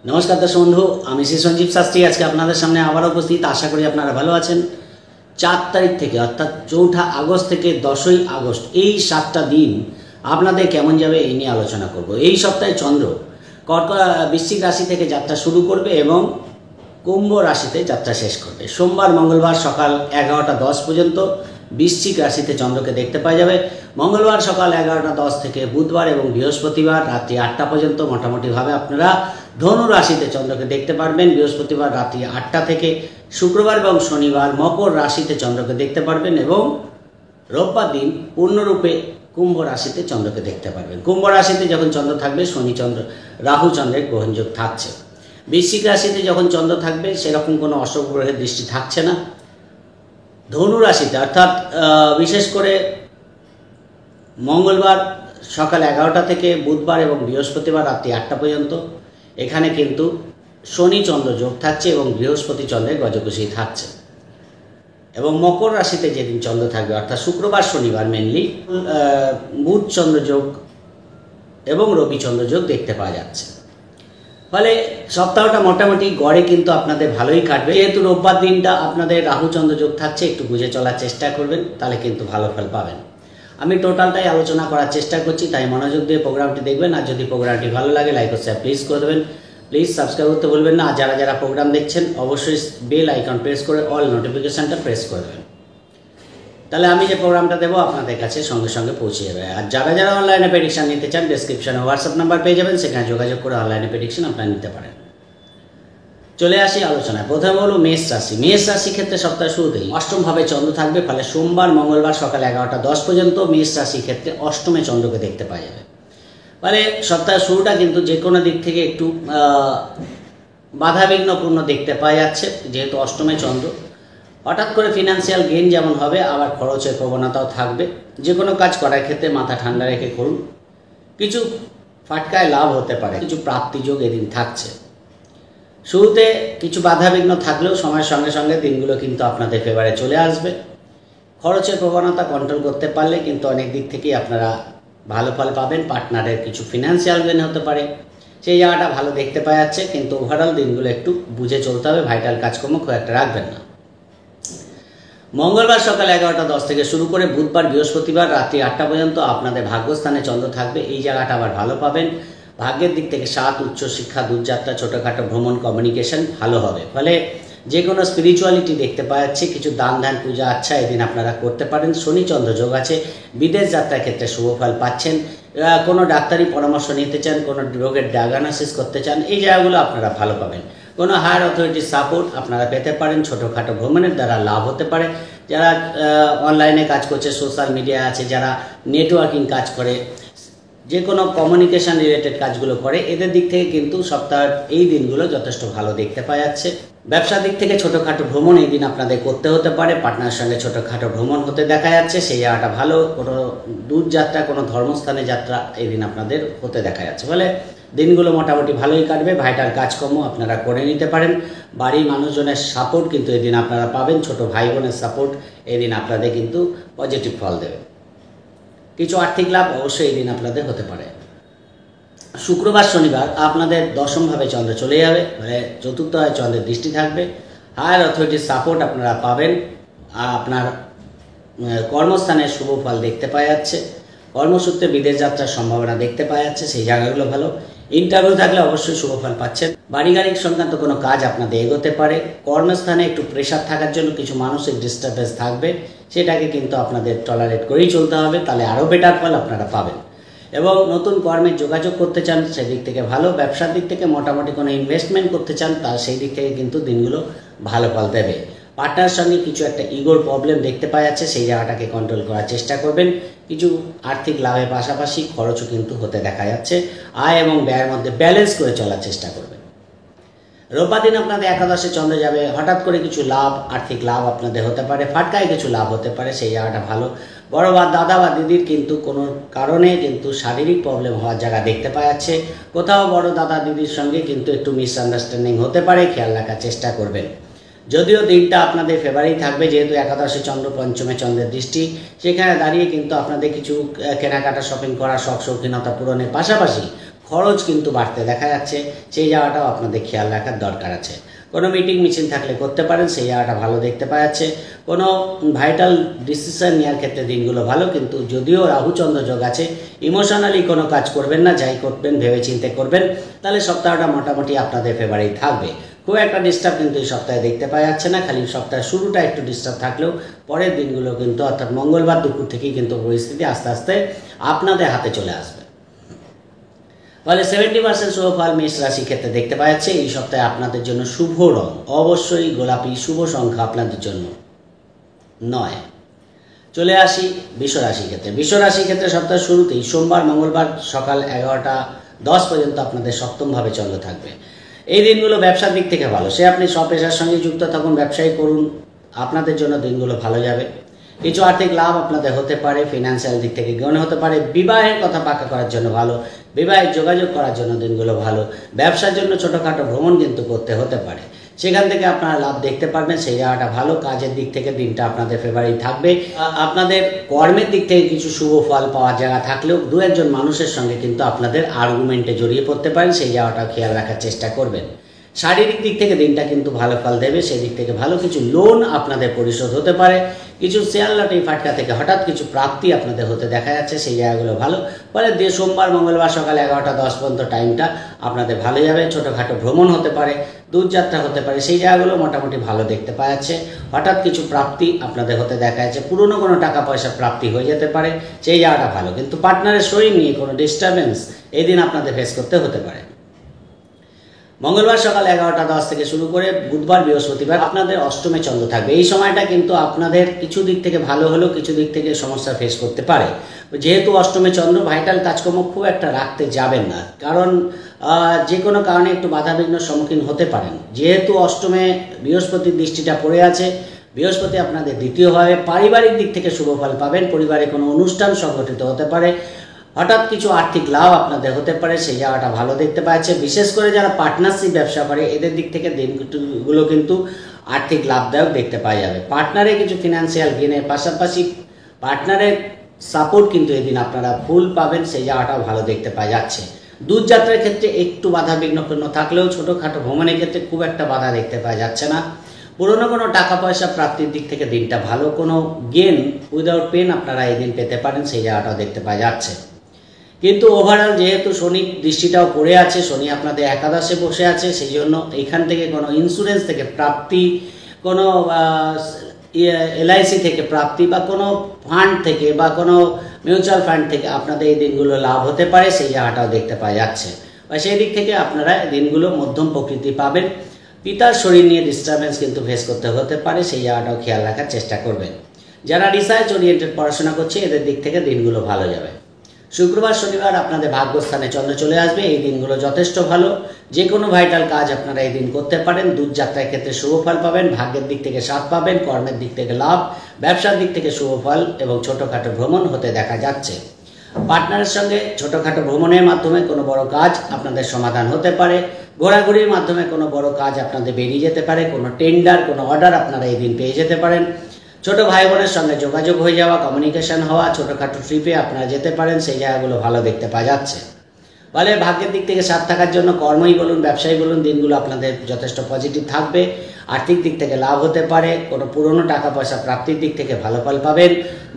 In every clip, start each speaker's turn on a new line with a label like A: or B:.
A: নমস্কার দর্শক বন্ধু, আমি শ্রী সঞ্জীব শাস্ত্রী আজকে আপনাদের সামনে আবার উপস্থিত। আশা করি আপনারা ভালো আছেন। 4 তারিখ থেকে অর্থাৎ 4 আগস্ট থেকে 10ই আগস্ট এই 7টা দিন আপনাদের কেমন যাবে এই নিয়ে আলোচনা করব। এই সপ্তাহে চন্দ্র বৃশ্চিক রাশি থেকে যাত্রা শুরু করবে এবং কুম্ভ রাশিতে যাত্রা শেষ করবে। সোমবার মঙ্গলবার সকাল 11টা 10 পর্যন্ত বৃশ্চিক রাশিতে চন্দ্রকে দেখতে পাওয়া যাবে। মঙ্গলবার সকাল 11টা 10 থেকে বুধবার এবং বৃহস্পতিবার রাত্রি 8টা পর্যন্ত মোটামুটিভাবে আপনারা ধনু রাশিতে চন্দ্রকে দেখতে পারবেন। বৃহস্পতিবার রাত্রি 8টা থেকে শুক্রবার এবং শনিবার মকর রাশিতে চন্দ্রকে দেখতে পারবেন এবং রোববার দিন পূর্ণরূপে কুম্ভ রাশিতে চন্দ্রকে দেখতে পারবেন। কুম্ভ রাশিতে যখন চন্দ্র থাকবে শনি চন্দ্র রাহু চন্দ্রের গ্রহণযোগ থাকছে। বৃশ্চিক রাশিতে যখন চন্দ্র থাকবে সেরকম কোনো অশুভ গ্রহের দৃষ্টি থাকছে না। ধনু রাশিতে অর্থাৎ বিশেষ করে মঙ্গলবার সকাল 11টা থেকে বুধবার এবং বৃহস্পতিবার রাত্রি 8টা পর্যন্ত এখানে কিন্তু শনি চন্দ্র যোগ থাকছে এবং বৃহস্পতি চন্দ্রের গজকুশী থাকছে। এবং মকর রাশিতে যেদিন চন্দ্র থাকবে অর্থাৎ শুক্রবার শনিবার মেনলি বুধ চন্দ্র যোগ এবং রবি চন্দ্র যোগ দেখতে পাওয়া যাচ্ছে। ফলে সপ্তাহটা মোটামুটি গড়ে কিন্তু আপনাদের ভালোই কাটবে। যেহেতু রোববার দিনটা আপনাদের রাহু চন্দ্র যোগ থাকছে, একটু বুঝে চলার চেষ্টা করবেন, তাহলে কিন্তু ভালো ফল পাবেন। আমি টোটালটাই আলোচনা করার চেষ্টা করছি, তাই মনোযোগ দিয়ে প্রোগ্রামটি দেখবেন। আর যদি প্রোগ্রামটি ভালো লাগে লাইক ও শেয়ার প্লিজ করে দেবেন। প্লিজ সাবস্ক্রাইব করতে ভুলবেন না। আর যারা যারা প্রোগ্রাম দেখছেন অবশ্যই বেল আইকন প্রেস করে অল নোটিফিকেশানটা প্রেস করে দেবেন, তাহলে আমি যে প্রোগ্রামটা দেবো আপনাদের কাছে সঙ্গে সঙ্গে পৌঁছে যাবে। আর যারা যারা অনলাইনে প্রেডিকশান নিতে চান ডেসক্রিপশনে হোয়াটসঅ্যাপ নাম্বার পেয়ে যাবেন, সেখানে যোগাযোগ করে অনলাইনে প্রেডিকশান আপনারা নিতে পারেন। চলে আসি আলোচনায়। প্রথমে বলব মেষ রাশি। মেষ রাশি ক্ষেত্রে সপ্তাহের শুরুতেই অষ্টমভাবে চন্দ্র থাকবে, ফলে সোমবার মঙ্গলবার সকাল 11টা 10 পর্যন্ত মেষ রাশি ক্ষেত্রে অষ্টমে চন্দ্রকে দেখতে পাওয়া যাবে। ফলে সপ্তাহের শুরুটা কিন্তু যে কোনো দিক থেকে একটু বাধাবিঘ্নপূর্ণ দেখতে পাওয়া যাচ্ছে। যেহেতু অষ্টমে চন্দ্র, হঠাৎ করে ফিনান্সিয়াল গেইন যেমন হবে, আবার খরচের প্রবণতাও থাকবে। যে কোনো কাজ করার ক্ষেত্রে মাথা ঠান্ডা রেখে করুন। কিছু ফাটকায় লাভ হতে পারে, কিছু প্রাপ্তিযোগ এদিন থাকছে। শুরুতে কিছু বাধাবিঘ্ন থাকলেও সময়ের সঙ্গে সঙ্গে দিনগুলো কিন্তু আপনাদের ফেভারে চলে আসবে। খরচের প্রবণতা কন্ট্রোল করতে পারলে কিন্তু অনেক দিক থেকেই আপনারা ভালো ফল পাবেন। পার্টনারের কিছু ফিনান্সিয়াল গেইন হতে পারে, সেই জায়গাটা ভালো দেখতে পাওয়া যাচ্ছে। কিন্তু ওভারঅল দিনগুলো একটু বুঝে চলতে হবে, ভাইটাল কাজকর্ম খুব একটা রাখবেন না। মঙ্গলবার সকাল 11টা 10 থেকে শুরু করে বুধবার বৃহস্পতিবার রাত্রি 8টা পর্যন্ত আপনাদের ভাগ্যস্থানে চন্দ্র থাকবে। এই জায়গাটা আবার ভালো পাবেন। ভাগ্যের দিক থেকে উচ্চশিক্ষা, দূরযাত্রা, ছোটোখাটো ভ্রমণ, কমিউনিকেশন ভালো হবে। ফলে যে কোনো স্পিরিচুয়ালিটি দেখতে পাওয়া যাচ্ছে। কিছু দান ধ্যান পূজা আচ্ছা এদিন আপনারা করতে পারেন। শনি চন্দ্র যোগ আছে, বিদেশ যাত্রার ক্ষেত্রে শুভ ফল পাচ্ছেন। কোনো ডাক্তারি পরামর্শ নিতে চান, কোনো রোগের ডায়াগনোসিস করতে চান, এই জায়গাগুলো আপনারা ভালো পাবেন। কোনো হায়ার অথরিটির সাপোর্ট আপনারা পেতে পারেন। ছোটোখাটো ভ্রমণের দ্বারা লাভ হতে পারে। যারা অনলাইনে কাজ করছে, সোশ্যাল মিডিয়া আছে, যারা নেটওয়ার্কিং কাজ করে, যে কোনো কমিউনিকেশান রিলেটেড কাজগুলো করে, এদের দিক থেকে কিন্তু সপ্তাহের এই দিনগুলো যথেষ্ট ভালো দেখতে পাওয়া যাচ্ছে। ব্যবসার দিক থেকে ছোটোখাটো ভ্রমণ এই দিন আপনাদের করতে হতে পারে। পার্টনারের সঙ্গে ছোটোখাটো ভ্রমণ হতে দেখা যাচ্ছে, সেই জায়গাটা ভালো। কোনো দূর যাত্রা, কোনো ধর্মস্থানে যাত্রা এই দিন আপনাদের হতে দেখা যাচ্ছে। ফলে দিনগুলো মোটামুটি ভালোই কাটবে। ভাইটাল কাজকর্ম আপনারা করে নিতে পারেন। বাড়ির মানুষজনের সাপোর্ট কিন্তু এদিন আপনারা পাবেন। ছোট ভাই বোনের সাপোর্ট এদিন আপনাদের কিন্তু পজিটিভ ফল দেবে। কিছু আর্থিক লাভ অবশ্যই এই দিন আপনাদের হতে পারে। শুক্রবার শনিবার আপনাদের দশমভাবে চন্দ্র চলে যাবে, মানে চতুর্থভাবে চন্দ্রের দৃষ্টি থাকবে। হায়ার অথরিটির সাপোর্ট আপনারা পাবেন। আপনার কর্মস্থানের শুভ ফল দেখতে পাওয়া যাচ্ছে। কর্মসূত্রে বিদেশ যাত্রার সম্ভাবনা দেখতে পাওয়া যাচ্ছে, সেই জায়গাগুলো ভালো। ইন্টারভিউ থাকলে অবশ্যই শুভ ফল পাচ্ছেন। বাড়ি গাড়ি সংক্রান্ত কোনো কাজ আপনাদের এগোতে পারে। কর্মস্থানে একটু প্রেশার থাকার জন্য কিছু মানসিক ডিস্টার্বেন্স থাকবে, সেটাকে কিন্তু আপনাদের টলারেট করেই চলতে হবে, তাহলে আরও বেটার ফল আপনারা পাবেন। এবং নতুন কর্মে যোগাযোগ করতে চান, সেদিক থেকে ভালো। ব্যবসার দিক থেকে মোটামুটি কোনো ইনভেস্টমেন্ট করতে চান, তার সেই দিক থেকে কিন্তু দিনগুলো ভালো ফল দেবে। পার্টনারের সঙ্গে কিছু একটা ইগোর প্রবলেম দেখতে পাওয়া যাচ্ছে, সেই জায়গাটাকে কন্ট্রোল করার চেষ্টা করবেন। কিছু আর্থিক লাভের পাশাপাশি খরচও কিন্তু হতে দেখা যাচ্ছে। আয় এবং ব্যয়ের মধ্যে ব্যালেন্স করে চলার চেষ্টা করবেন। রোববার দিন আপনাদের একাদশে চন্দ্র যাবে। হঠাৎ করে কিছু লাভ, আর্থিক লাভ আপনাদের হতে পারে। ফাটকায় কিছু লাভ হতে পারে, সেই জায়গাটা ভালো। বড় বা দাদা বা দিদির কিন্তু কোনো কারণে কিন্তু শারীরিক প্রবলেম হওয়ার জায়গা দেখতে পাওয়া যাচ্ছে। কোথাও বড় দাদা দিদির সঙ্গে কিন্তু একটু মিসআন্ডারস্ট্যান্ডিং হতে পারে, খেয়াল রাখার চেষ্টা করবেন। যদিও দিনটা আপনাদের ফেভারেই থাকবে, যেহেতু একাদশে চন্দ্র পঞ্চমে চন্দ্রের দৃষ্টি, সেখানে দাঁড়িয়ে কিন্তু আপনাদের কিছু কেনাকাটা শপিং করা, শখ শৌখিনতা পূরণের পাশাপাশি খরচ কিন্তু বাড়তে দেখা যাচ্ছে, সেই জায়গাটাও আপনাদের খেয়াল রাখার দরকার আছে। কোনো মিটিং মিছিল থাকলে করতে পারেন, সেই জায়গাটা ভালো দেখতে পাওয়া যাচ্ছে। কোনো ভাইটাল ডিসিশন নেওয়ার ক্ষেত্রে দিনগুলো ভালো, কিন্তু যদিও রাহুচন্দ্র যোগ আছে, ইমোশনালি কোনো কাজ করবেন না, যাই করবেন ভেবে চিন্তে করবেন, তাহলে সপ্তাহটা মোটামুটি আপনাদের ফেভারেই থাকবে। খুব একটা ডিস্টার্ব কিন্তু এই সপ্তাহে দেখতে পাওয়া যাচ্ছে না, খালি সপ্তাহের শুরুটা একটু ডিস্টার্ব থাকলেও পরের দিনগুলো কিন্তু অর্থাৎ মঙ্গলবার দুপুর থেকেই কিন্তু পরিস্থিতি আস্তে আস্তে আপনাদের হাতে চলে আসবে। ফলে 70% শুভ ফল মেষ রাশি ক্ষেত্রে দেখতে পাওয়া যাচ্ছে। এই সপ্তাহে আপনাদের জন্য শুভ রং অবশ্যই গোলাপি, শুভ সংখ্যা আপনাদের জন্য 9। চলে আসি বৃষ রাশি ক্ষেত্রে। বৃষ রাশি ক্ষেত্রে সপ্তাহের শুরুতেই সোমবার মঙ্গলবার সকাল 11টা 10 পর্যন্ত আপনাদের সপ্তমভাবে চন্দ্র থাকবে। এই দিনগুলো ব্যবসার দিক থেকে ভালো, সে আপনি স্বপেশার সঙ্গে যুক্ত থাকুন, ব্যবসায়ী করুন, আপনাদের জন্য দিনগুলো ভালো যাবে। কিছু আর্থিক লাভ আপনাদের হতে পারে, ফিনান্সিয়াল দিক থেকে জ্ঞান হতে পারে, বিবাহের কথা পাকা করার জন্য ভালো, বিবাহের যোগাযোগ করার জন্য দিনগুলো ভালো, ব্যবসার জন্য ছোটোখাটো ভ্রমণ কিন্তু করতে হতে পারে, সেখান থেকে আপনারা লাভ দেখতে পারবেন, সেই জায়গাটা ভালো। কাজের দিক থেকে দিনটা আপনাদের ফেভারিট থাকবে। আপনাদের কর্মের দিক থেকে কিছু শুভ ফল পাওয়ার জায়গা থাকলেও দু একজন মানুষের সঙ্গে কিন্তু আপনাদের আর্গুমেন্টে জড়িয়ে পড়তে পারেন, সেই জায়গাটা খেয়াল রাখার চেষ্টা করবেন। শারীরিক দিক থেকে দিনটা কিন্তু ভালো ফল দেবে, সেই দিক থেকে ভালো। কিছু লোন আপনাদের পরিশোধ হতে পারে, কিছু শেয়ার লটারি ফাটকা থেকে হঠাৎ কিছু প্রাপ্তি আপনাদের হতে দেখা যাচ্ছে, সেই জায়গাগুলো ভালো। ফলে সোমবার মঙ্গলবার সকাল 11টা 10 পর্যন্ত টাইমটা আপনাদের ভালো যাবে। ছোটোখাটো ভ্রমণ হতে পারে, দূরযাত্রা হতে পারে, সেই জায়গাগুলো মোটামুটি ভালো দেখতে পাওয়া যাচ্ছে। হঠাৎ কিছু প্রাপ্তি আপনাদের হতে দেখা যাচ্ছে, পুরনো কোনো টাকা পয়সা প্রাপ্তি হয়ে যেতে পারে, সেই জায়গাটা ভালো। কিন্তু পার্টনারের শরীর নিয়ে কোনো ডিস্টারবেন্স এই দিন আপনাদের ফেস করতে হতে পারে। মঙ্গলবার সকাল 11টা 10 থেকে শুরু করে বুধবার বৃহস্পতিবার আপনাদের অষ্টমে চন্দ্র থাকবে। এই সময়টা কিন্তু আপনাদের কিছু দিক থেকে ভালো হলেও কিছু দিক থেকে সমস্যা ফেস করতে পারে। যেহেতু অষ্টমে চন্দ্র, ভাইটাল কাজকর্ম খুব একটা রাখতে যাবেন না, কারণ যে কোনো কারণে একটু বাধাবিঘ্নের সম্মুখীন হতে পারেন। যেহেতু অষ্টমে বৃহস্পতির দৃষ্টিটা পড়ে আছে, বৃহস্পতি আপনাদের দ্বিতীয়ভাবে, পারিবারিক দিক থেকে শুভ ফল পাবেন, পরিবারে কোনো অনুষ্ঠান সংগঠিত হতে পারে, হঠাৎ কিছু আর্থিক লাভ আপনাদের হতে পারে, সেই জায়গাটা ভালো দেখতে পাচ্ছে। বিশেষ করে যারা পার্টনারশিপ ব্যবসা করে এদের দিক থেকে দিনগুলো কিন্তু আর্থিক লাভদায়ক দেখতে পাওয়া যাবে। পার্টনারে কিছু ফিনান্সিয়াল গেনের পাশাপাশি পার্টনারের সাপোর্ট কিন্তু এদিন আপনারা ফুল পাবেন, সেই জায়গাটাও ভালো দেখতে পাওয়া যাচ্ছে। দূরযাত্রার ক্ষেত্রে একটু বাধাবিঘ্নপূর্ণ থাকলেও ছোটোখাটো ভ্রমণের ক্ষেত্রে খুব একটা বাধা দেখতে পাওয়া যাচ্ছে না। পুরনো কোনো টাকা পয়সা প্রাপ্তির দিক থেকে দিনটা ভালো, কোনো গেন উইদাউট পেন আপনারা এই দিন পেতে পারেন, সেই জায়গাটাও দেখতে পাওয়া যাচ্ছে। কিন্তু ওভারঅল যেহেতু শনির দৃষ্টিটাও পড়ে আছে, শনি আপনাদের একাদশে বসে আছে, সেই জন্য এখান থেকে কোনো ইন্স্যুরেন্স থেকে প্রাপ্তি, কোনো LIC থেকে প্রাপ্তি বা কোনো ফান্ড থেকে বা কোনো মিউচুয়াল ফান্ড থেকে আপনাদের এই দিনগুলো লাভ হতে পারে, সেই জায়গাটাও দেখতে পাওয়া যাচ্ছে। বা সেই দিক থেকে আপনারা দিনগুলো মধ্যম প্রকৃতি পাবেন। পিতার শরীর নিয়ে ডিস্টারবেন্স কিন্তু ফেস করতে হতে পারে, সেই জায়গাটাও খেয়াল রাখার চেষ্টা করবেন। যারা রিসার্চ ওরিয়েন্টেড পড়াশোনা করছে এদের দিক থেকে দিনগুলো ভালো যাবে। শুক্রবার শনিবার আপনাদের ভাগ্যস্থানে চন্দ্র চলে আসবে, এই দিনগুলো যথেষ্ট ভালো। যে কোনো ভাইটাল কাজ আপনারা এই দিন করতে পারেন। দূরযাত্রার ক্ষেত্রে শুভ ফল পাবেন, ভাগ্যের দিক থেকে সাথ পাবেন, কর্মের দিক থেকে লাভ, ব্যবসার দিক থেকে শুভ ফল এবং ছোটোখাটো ভ্রমণ হতে দেখা যাচ্ছে। পার্টনারের সঙ্গে ছোটোখাটো ভ্রমণের মাধ্যমে কোনো বড় কাজ আপনাদের সমাধান হতে পারে, ঘোরাঘুরির মাধ্যমে কোনো বড় কাজ আপনাদের বেরিয়ে যেতে পারে, কোনো টেন্ডার, কোনো অর্ডার আপনারা এই দিন পেয়ে যেতে পারেন। ছোটো ভাই বোনের সঙ্গে যোগাযোগ হয়ে যাওয়া, কমিউনিকেশন হওয়া, ছোটোখাটো ট্রিপে আপনারা যেতে পারেন, সেই জায়গাগুলো ভালো দেখতে পাওয়া যাচ্ছে। ফলে ভাগ্যের দিক থেকে সাথ থাকার জন্য কর্মই বলুন, ব্যবসায়ী বলুন, দিনগুলো আপনাদের যথেষ্ট পজিটিভ থাকবে। আর্থিক দিক থেকে লাভ হতে পারে, কোনো পুরনো টাকা পয়সা প্রাপ্তির দিক থেকে ভালো ফল পাবেন।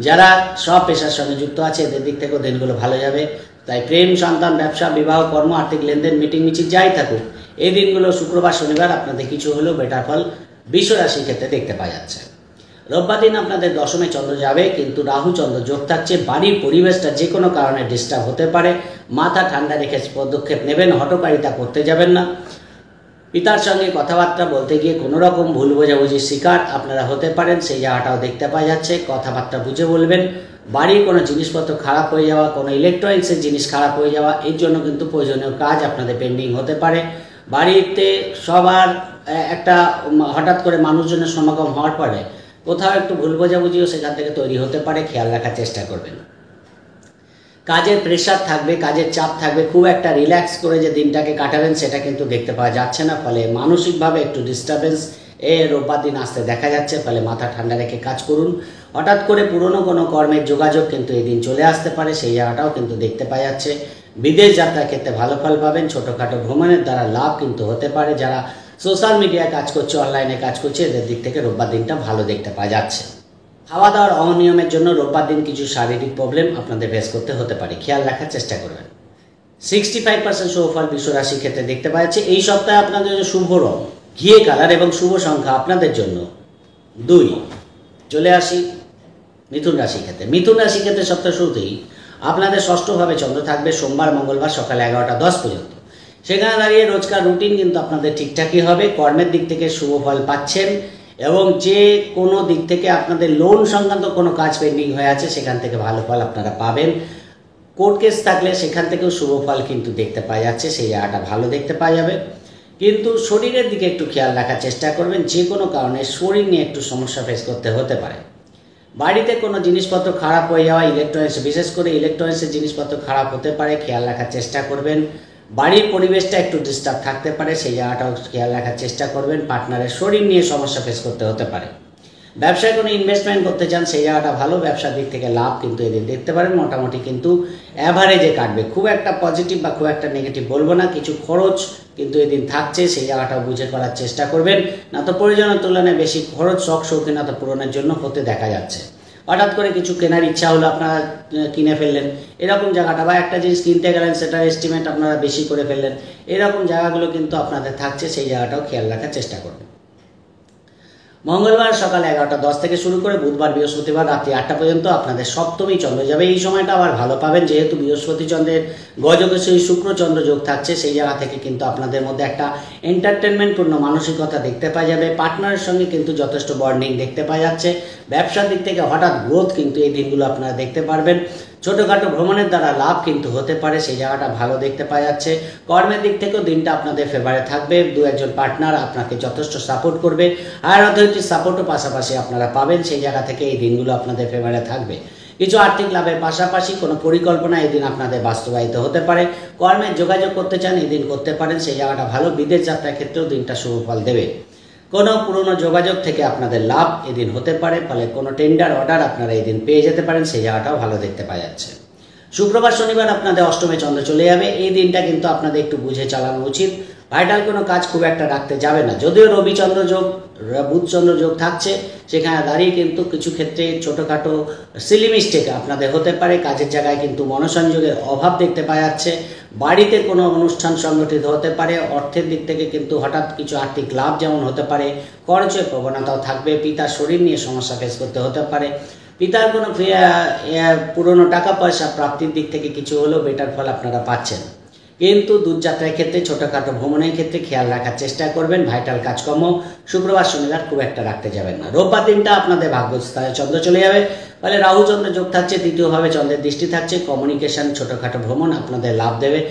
A: যারা সব পেশার সঙ্গে যুক্ত আছে এদের দিক থেকেও দিনগুলো ভালো যাবে। তাই প্রেম, সন্তান, ব্যবসা, বিবাহ, কর্ম, আর্থিক লেনদেন, মিটিং মিছিল যাই থাকুক, এই দিনগুলো শুক্রবার শনিবার আপনাদের কিছু হলেও বেটার ফল বৃষ রাশির ক্ষেত্রে দেখতে পাওয়া যাচ্ছে। রোববার দিন আপনাদের দশমে চন্দ্র যাবে, কিন্তু রাহু চন্দ্র যোগ থাকছে। বাড়ির পরিবেশটা যে কোনো কারণে ডিস্টার্ব হতে পারে, মাথা ঠান্ডা রেখে পদক্ষেপ নেবেন, হঠকারিতা করতে যাবেন না। পিতার সঙ্গে কথাবার্তা বলতে গিয়ে কোনো রকম ভুল বোঝাবুঝির শিকার আপনারা হতে পারেন, সেই জায়গাটাও দেখতে পাওয়া যাচ্ছে। কথাবার্তা বুঝে বলবেন। বাড়ির কোনো জিনিসপত্র খারাপ হয়ে যাওয়া, কোনো ইলেকট্রনিক্সের জিনিস খারাপ হয়ে যাওয়া, এর জন্য কিন্তু প্রয়োজনীয় কাজ আপনাদের পেন্ডিং হতে পারে। বাড়িতে সবার একটা হঠাৎ করে মানুষজনের সমাগম হওয়ার পরে কোথাও একটু ভুল বোঝাবুঝিও সেখান থেকে তৈরি হতে পারে, খেয়াল রাখার চেষ্টা করবেন। কাজের প্রেশার থাকবে, কাজের চাপ থাকবে, খুব একটা রিল্যাক্স করে যে দিনটাকে কাটাবেন সেটা কিন্তু দেখতে পাওয়া যাচ্ছে না। ফলে মানসিকভাবে একটু ডিস্টারবেন্স রোববার দিন আসতে দেখা যাচ্ছে। ফলে মাথা ঠান্ডা রেখে কাজ করুন। হঠাৎ করে পুরনো কোনো কর্মের যোগাযোগ কিন্তু এই দিন চলে আসতে পারে, সেই জায়গাটাও কিন্তু দেখতে পাওয়া যাচ্ছে। বিদেশ যাত্রার ক্ষেত্রে ভালো ফল পাবেন। ছোটোখাটো ভ্রমণের দ্বারা লাভ কিন্তু হতে পারে। যারা সোশ্যাল মিডিয়ায় কাজ করছে, অনলাইনে কাজ করছে, এদের দিক থেকে রোববার দিনটা ভালো দেখতে পাওয়া যাচ্ছে। খাওয়া দাওয়ার অনিয়মের জন্য রোববার দিন কিছু শারীরিক প্রবলেম আপনাদের ফেস করতে হতে পারে, খেয়াল রাখার চেষ্টা করবেন। 65% শুভফল বৃষ রাশির ক্ষেত্রে দেখতে পাওয়া যাচ্ছে। এই সপ্তাহে আপনাদের জন্য শুভ রং ঘিয়ে কালার এবং শুভ সংখ্যা আপনাদের জন্য 2। চলে আসি মিথুন রাশির ক্ষেত্রে। মিথুন রাশির ক্ষেত্রে সপ্তাহ শুরুতেই আপনাদের ষষ্ঠভাবে চন্দ্র থাকবে সোমবার মঙ্গলবার সকাল 11টা 10 পর্যন্ত। সেখানে দাঁড়িয়ে রোজকার রুটিন কিন্তু আপনাদের ঠিকঠাকই হবে। কর্মের দিক থেকে শুভ ফল পাচ্ছেন এবং যে কোনো দিক থেকে আপনাদের লোন সংক্রান্ত কোনো কাজ পেন্ডিং হয়ে আছে সেখান থেকে ভালো ফল আপনারা পাবেন। কোর্ট কেস থাকলে সেখান থেকেও শুভ ফল কিন্তু দেখতে পাওয়া যাচ্ছে, সেই জায়গাটা ভালো দেখতে পাওয়া যাবে। কিন্তু শরীরের দিকে একটু খেয়াল রাখার চেষ্টা করবেন, যে কোনো কারণে শরীর নিয়ে একটু সমস্যা ফেস করতে হতে পারে। বাড়িতে কোনো জিনিসপত্র খারাপ হয়ে যাওয়া, ইলেকট্রনিক্স, বিশেষ করে ইলেকট্রনিক্সের জিনিসপত্র খারাপ হতে পারে, খেয়াল রাখার চেষ্টা করবেন। বাড়ির পরিবেশটা একটু ডিস্টার্ব থাকতে পারে, সেই জায়গাটাও খেয়াল রাখার চেষ্টা করবেন। পার্টনারের শরীর নিয়ে সমস্যা ফেস করতে হতে পারে। ব্যবসায় কোনো ইনভেস্টমেন্ট করতে চান, সেই জায়গাটা ভালো। ব্যবসার দিক থেকে লাভ কিন্তু এদিন দেখতে পারেন। মোটামুটি কিন্তু অ্যাভারেজে কাটবে, খুব একটা পজিটিভ বা খুব একটা নেগেটিভ বলবো না। কিছু খরচ কিন্তু এদিন থাকছে, সেই জায়গাটাও বুঝে করার চেষ্টা করবেন। না তো প্রয়োজনের তুলনায় বেশি খরচ শখ শৌখিনতা পূরণের জন্য হতে দেখা যাচ্ছে। হঠাৎ করে কিছু কেনার ইচ্ছা হলো, আপনারা কিনে ফেললেন, এরকম জায়গাটা, বা একটা জিনিস কিনতে গেলেন সেটার এস্টিমেট আপনারা বেশি করে ফেললেন, এরকম জায়গাগুলো কিন্তু আপনাদের থাকছে, সেই জায়গাটাও খেয়াল রাখার চেষ্টা করবেন। মঙ্গলবার সকাল 11টা 10 থেকে শুরু করে বুধবার বৃহস্পতিবার রাত্রি 8টা পর্যন্ত আপনাদের সপ্তমী চন্দ্র যাবে। এই সময়টা আবার ভালো পাবেন, যেহেতু বৃহস্পতি চন্দ্রের গজকেশরী শুক্র চন্দ্র যোগ থাকছে, সেই জায়গা থেকে কিন্তু আপনাদের মধ্যে একটা এন্টারটেনমেন্টপূর্ণ মানসিকতা দেখতে পাওয়া যাবে। পার্টনারের সঙ্গে কিন্তু যথেষ্ট বন্ডিং দেখতে পাওয়া যাচ্ছে। ব্যবসার দিক থেকে হঠাৎ গ্রোথ কিন্তু এই দিনগুলো আপনারা দেখতে পারবেন। ছোটোখাটো ভ্রমণের দ্বারা লাভ কিন্তু হতে পারে, সেই জায়গাটা ভালো দেখতে পাওয়া যাচ্ছে। কর্মের দিক থেকেও দিনটা আপনাদের ফেভারে থাকবে। 2-1 পার্টনার আপনাকে যথেষ্ট সাপোর্ট করবে। হায়ার অথরিটির সাপোর্টও পাশাপাশি আপনারা পাবেন, সেই জায়গা থেকে এই দিনগুলো আপনাদের ফেভারে থাকবে। কিছু আর্থিক লাভের পাশাপাশি কোনো পরিকল্পনা এই দিন আপনাদের বাস্তবায়িত হতে পারে। কর্মের যোগাযোগ করতে চান, এই দিন করতে পারেন, সেই জায়গাটা ভালো। বিদেশ যাত্রার ক্ষেত্রেও দিনটা শুভ ফল দেবে। কোনো পুরনো যোগাযোগ থেকে আপনাদের লাভ এদিন হতে পারে, ফলে কোনো টেন্ডার অর্ডার আপনারা এদিন পেয়ে যেতে পারেন, সেই জায়গাটাও ভালো দেখতে পাওয়া যাচ্ছে। শুক্রবার শনিবার আপনাদের অষ্টমে চন্দ্র চলে যাবে। এই দিনটা কিন্তু আপনাদের একটু বুঝে চালানো উচিত। ভাইটাল কোনো কাজ খুব একটা রাখতে যাবে না। যদিও রবিচন্দ্র যোগ বুধচন্দ্র যোগ থাকছে, সেখানে দাঁড়িয়ে কিন্তু কিছু ক্ষেত্রে ছোটোখাটো সিলি মিস্টেক আপনাদের হতে পারে। কাজের জায়গায় কিন্তু মনোসংযোগের অভাব দেখতে পাওয়া যাচ্ছে। বাড়িতে কোনো অনুষ্ঠান সংগঠিত হতে পারে। অর্থের দিক থেকে কিন্তু হঠাৎ কিছু আর্থিক লাভ যেমন হতে পারে, খরচের প্রবণতাও থাকবে। পিতার শরীর নিয়ে সমস্যা ফেস করতে হতে পারে। পিতার কোনো পুরনো টাকা পয়সা প্রাপ্তির দিক থেকে কিছু হলেও বেটার ফল আপনারা পাচ্ছেন। কিন্তু দূরযাত্রার ক্ষেত্রে, ছোটোখাটো ভ্রমণের ক্ষেত্রে খেয়াল রাখার চেষ্টা করবেন। ভাইটাল কাজকর্ম শুক্রবার শনিবার খুব একটা রাখতে যাবেন না। রোববার দিনটা আপনাদের ভাগ্যস্থানে চন্দ্র চলে যাবে, ফলে রাহু চন্দ্র যোগ থাকছে, তৃতীয়ভাবে চন্দ্রের দৃষ্টি থাকছে। কমিউনিকেশন, ছোটোখাটো ভ্রমণ আপনাদের লাভ দেবে।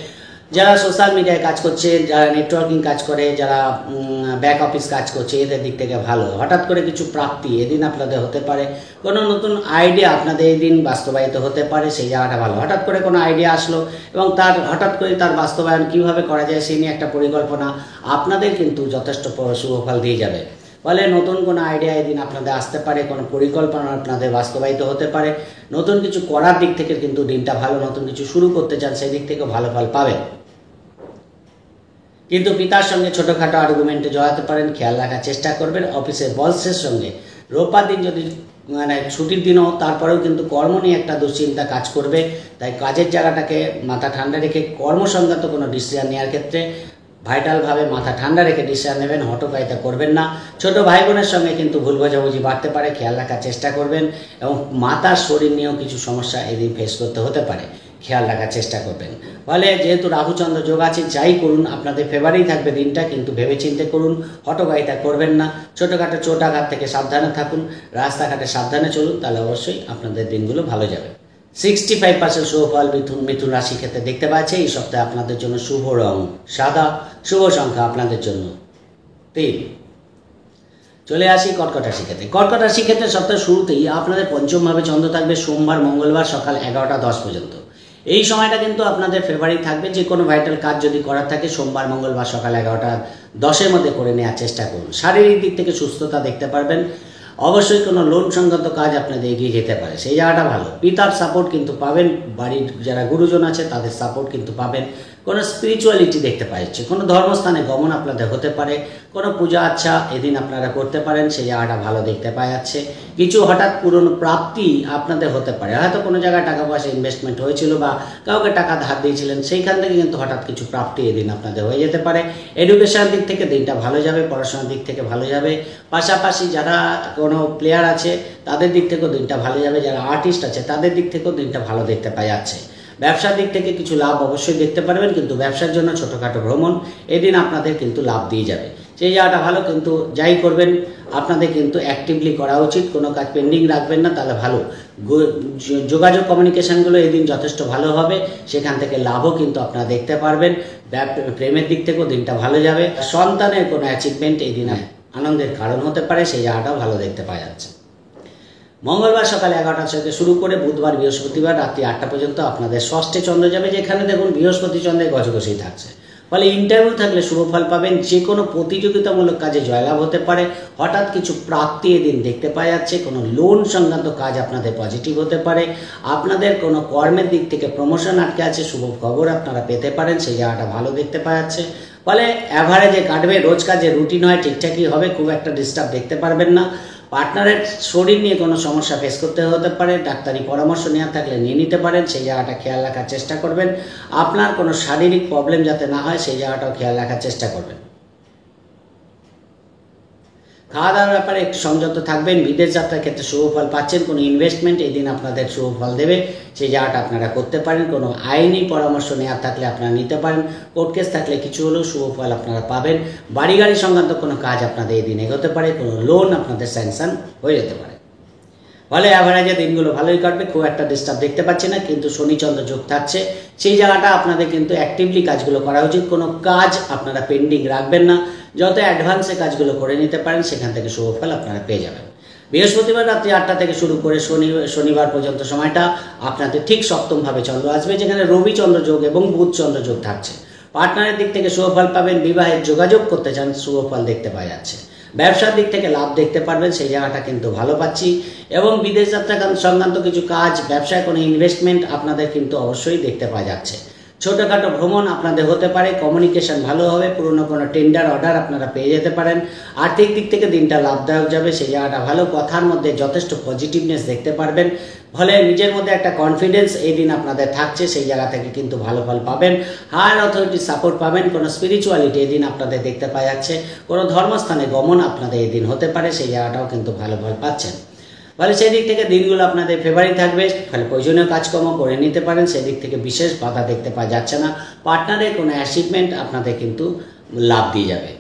A: যারা সোশ্যাল মিডিয়ায় কাজ করছে, যারা নেটওয়ার্কিং কাজ করে, যারা ব্যাক অফিস কাজ করছে, এদের দিক থেকে ভালো। হঠাৎ করে কিছু প্রাপ্তি এদিন আপনাদের হতে পারে। কোনো নতুন আইডিয়া আপনাদের এই দিন বাস্তবায়িত হতে পারে, সেই জায়গাটা ভালো। হঠাৎ করে কোনো আইডিয়া আসলো এবং হঠাৎ করে তার বাস্তবায়ন কীভাবে করা যায় সেই নিয়ে একটা পরিকল্পনা আপনাদের কিন্তু যথেষ্ট শুভফল দিয়ে যাবে। ফলে নতুন কোনো আইডিয়া এদিন আপনাদের আসতে পারে, কোনো পরিকল্পনা আপনাদের বাস্তবায়িত হতে পারে। নতুন কিছু করার দিক থেকে কিন্তু দিনটা ভালো। নতুন কিছু শুরু করতে চান, সেই দিক থেকেও ভালো ফল পাবেন। কিন্তু পিতার সঙ্গে ছোটোখাটো আর্গুমেন্টে জড়াতে পারেন, খেয়াল রাখার চেষ্টা করবেন। অফিসের বসের সঙ্গে রোববার দিন যদি ছুটির দিনও, তারপরেও কিন্তু কর্ম নিয়ে একটা দুশ্চিন্তা কাজ করবে। তাই কাজের জায়গাটাকে মাথা ঠান্ডা রেখে কর্মসংক্রান্ত কোনো ডিসিশন নেওয়ার ক্ষেত্রে ভাইটালভাবে মাথা ঠান্ডা রেখে ডিসিশন নেবেন, হটকারিতা করবেন না। ছোট ভাই বোনের সঙ্গে কিন্তু ভুল বোঝাবুঝি বাড়তে পারে, খেয়াল রাখার চেষ্টা করবেন। এবং মাতার শরীর নিয়েও কিছু সমস্যা এদিন ফেস করতে হতে পারে, খেয়াল রাখার চেষ্টা করবেন। ফলে যেহেতু রাহুচন্দ্র যোগ আছে, যাই করুন আপনাদের ফেভারেই থাকবে দিনটা, কিন্তু ভেবেচিন্তে করুন, হটকারিতা করবেন না। ছোটোখাটো চোট আঘাত থেকে সাবধানে থাকুন, রাস্তাঘাটে সাবধানে চলুন, তাহলে অবশ্যই আপনাদের দিনগুলো ভালো যাবে। 65% শুভ ফল মিথুন রাশি ক্ষেত্রে দেখতে পাচ্ছে। এই সপ্তাহে আপনাদের জন্য শুভ রং সাদা, শুভ সংখ্যা আপনাদের জন্য 3। চলে আসি কর্কট রাশি ক্ষেত্রে। কর্কট রাশি ক্ষেত্রে সপ্তাহের শুরুতেই আপনাদের পঞ্চমভাবে চন্দ্র থাকবে সোমবার মঙ্গলবার সকাল 11টা 10 পর্যন্ত। এই সময়টা কিন্তু আপনাদের ফেভারিট থাকবে। যে কোনো ভাইটাল কাজ যদি করার থাকে সোমবার মঙ্গলবার সকাল 11টা 10-এর মধ্যে করে নেওয়ার চেষ্টা করুন। শারীরিক দিক থেকে সুস্থতা দেখতে পারবেন। অবশ্যই কোনো লোন সংক্রান্ত কাজ আপনাদের এগিয়ে যেতে পারে, সেই জায়গাটা ভালো। পিতার সাপোর্ট কিন্তু পাবেন, বাড়ির যারা গুরুজন আছে তাদের সাপোর্ট কিন্তু পাবেন। কোনো স্পিরিচুয়ালিটি দেখতে পাচ্ছি, কোনো ধর্মস্থানে গমন আপনাদের হতে পারে, কোনো পূজা আচ্ছা এদিন আপনারা করতে পারেন, সেই জায়গাটা ভালো দেখতে পাওয়া যাচ্ছে। কিছু হঠাৎ পুরনো প্রাপ্তি আপনাদের হতে পারে, হয়তো কোনো জায়গায় টাকা পয়সা ইনভেস্টমেন্ট হয়েছিল বা কাউকে টাকা ধার দিয়েছিলেন, সেইখান থেকে কিন্তু হঠাৎ কিছু প্রাপ্তি এদিন আপনাদের হয়ে যেতে পারে। এডুকেশন দিক থেকে দিনটা ভালো যাবে, পড়াশোনার দিক থেকে ভালো যাবে। পাশাপাশি যারা কোনো প্লেয়ার আছে তাদের দিক থেকেও দিনটা ভালো যাবে, যারা আর্টিস্ট আছে তাদের দিক থেকেও দিনটা ভালো দেখতে পাওয়া যাচ্ছে। ব্যবসার দিক থেকে কিছু লাভ অবশ্যই দেখতে পারবেন, কিন্তু ব্যবসার জন্য ছোটোখাটো ভ্রমণ এদিন আপনাদের কিন্তু লাভ দিয়ে যাবে, সেই জায়গাটা ভালো। কিন্তু যাই করবেন আপনাদের কিন্তু অ্যাক্টিভলি করা উচিত, কোনো কাজ পেন্ডিং রাখবেন না, তাহলে ভালো। যোগাযোগ কমিউনিকেশানগুলো এদিন যথেষ্ট ভালো হবে, সেখান থেকে লাভও কিন্তু আপনারা দেখতে পারবেন। প্রেমের দিক থেকেও দিনটা ভালো যাবে। সন্তানের কোনো অ্যাচিভমেন্ট এই দিন আনন্দের কারণ হতে পারে, সেই জায়গাটাও ভালো দেখতে পাওয়া যাচ্ছে। মঙ্গলবার সকাল 11টা থেকে শুরু করে বুধবার বৃহস্পতিবার রাত্রি 8টা পর্যন্ত আপনাদের ষষ্ঠে চন্দ্র যাবে, যেখানে দেখুন বৃহস্পতি চন্দ্রের গজগসেই থাকছে। ফলে ইন্টারভিউ থাকলে শুভ ফল পাবেন, যে কোনো প্রতিযোগিতামূলক কাজে জয়লাভ হতে পারে, হঠাৎ কিছু প্রাপ্তি এদিন দেখতে পাওয়া যাচ্ছে। কোনো লোন সংক্রান্ত কাজ আপনাদের পজিটিভ হতে পারে, আপনাদের কোনো কর্মের দিক থেকে প্রমোশন আটকে আছে, শুভ খবর আপনারা পেতে পারেন, সেই জায়গাটা ভালো দেখতে পাওয়া যাচ্ছে। ফলে অ্যাভারেজে কাটবে, রোজ কাজে রুটিন হয় ঠিকঠাকই হবে, খুব একটা ডিস্টার্ব দেখতে পারবেন না। পার্টনারের শরীর নিয়ে কোনো সমস্যা ফেস করতে হতে পারে, ডাক্তারি পরামর্শ নেওয়া থাকলে নিয়ে নিতে পারেন, সেই জায়গাটা খেয়াল রাখার চেষ্টা করবেন। আপনার কোনো শারীরিক প্রবলেম যাতে না হয় সেই জায়গাটাও খেয়াল রাখার চেষ্টা করবেন। খাওয়া দাওয়ার ব্যাপারে একটু সংযত থাকবেন। বিদেশ যাত্রার ক্ষেত্রে শুভ ফল পাচ্ছেন, কোনো ইনভেস্টমেন্ট এই দিন আপনাদের শুভ ফল দেবে, সেই জায়গাটা আপনারা করতে পারেন। কোনো আইনি পরামর্শ নেওয়ার থাকলে আপনারা নিতে পারেন, কোর্ট কেস থাকলে কিছু হলেও শুভ ফল আপনারা পাবেন। বাড়ি গাড়ি সংক্রান্ত কোনো কাজ আপনাদের এই দিন এগোতে পারে, কোনো লোন আপনাদের স্যাংশন হয়ে যেতে পারে। ফলে অ্যাভারেজে দিনগুলো ভালোই কাটবে, খুব একটা ডিস্টার্ব দেখতে পাচ্ছি না। কিন্তু শনিচন্দ্র যোগ থাকছে, সেই জায়গাটা আপনাদের কিন্তু অ্যাক্টিভলি কাজগুলো করা উচিত। কোনো কাজ আপনারা পেন্ডিং রাখবেন না, যত অ্যাডভান্সে কাজগুলো করে নিতে পারেন সেখান থেকে শুভ ফল আপনারা পেয়ে যাবেন। বৃহস্পতিবার রাত্রি 8টা থেকে শুরু করে শনিবার পর্যন্ত সময়টা আপনাদের ঠিক সপ্তমভাবে চন্দ্র আসবে, যেখানে রবি চন্দ্র যোগ এবং বুধ চন্দ্র যোগ থাকছে। পার্টনারের দিক থেকে শুভ ফল পাবেন, বিবাহের যোগাযোগ করতে চান শুভ ফল দেখতে পাওয়া যাচ্ছে। ব্যবসার দিক থেকে লাভ দেখতে পারবেন, সেই জায়গাটা কিন্তু ভালো পাচ্ছি। এবং বিদেশ যাত্রা সংক্রান্ত কিছু কাজ, ব্যবসায় কোনো ইনভেস্টমেন্ট আপনাদের কিন্তু অবশ্যই দেখতে পাওয়া যাচ্ছে। ছোটোখাটো ভ্রমণ আপনাদের হতে পারে, কমিউনিকেশন ভালো হবে, পুরনো কোনো টেন্ডার অর্ডার আপনারা পেয়ে যেতে পারেন। আর্থিক দিক থেকে দিনটা লাভদায়ক যাবে, সেই জায়গাটা ভালো। কথার মধ্যে যথেষ্ট পজিটিভনেস দেখতে পারবেন, ফলে নিজের মধ্যে একটা কনফিডেন্স এই দিন আপনাদের থাকছে, সেই জায়গা থেকে কিন্তু ভালো ফল পাবেন। হায়ার অথরিটির সাপোর্ট পাবেন, কোনো স্পিরিচুয়ালিটি এই দিন আপনাদের দেখতে পাওয়া যাচ্ছে। কোনো ধর্মস্থানে গমন আপনাদের এই দিন হতে পারে, সেই জায়গাটাও কিন্তু ভালো ফল পাচ্ছেন। ফলে সেই দিক থেকে দিনগুলো আপনাদের ফেভারিট থাকবে, ফলে প্রয়োজনীয় কাজকর্ম করে নিতে পারেন, সেই দিক থেকে বিশেষ বাধা দেখতে পাওয়া যাচ্ছে না। পার্টনারের কোনো অ্যাচিভমেন্ট আপনাদের কিন্তু লাভ দিয়ে যাবে।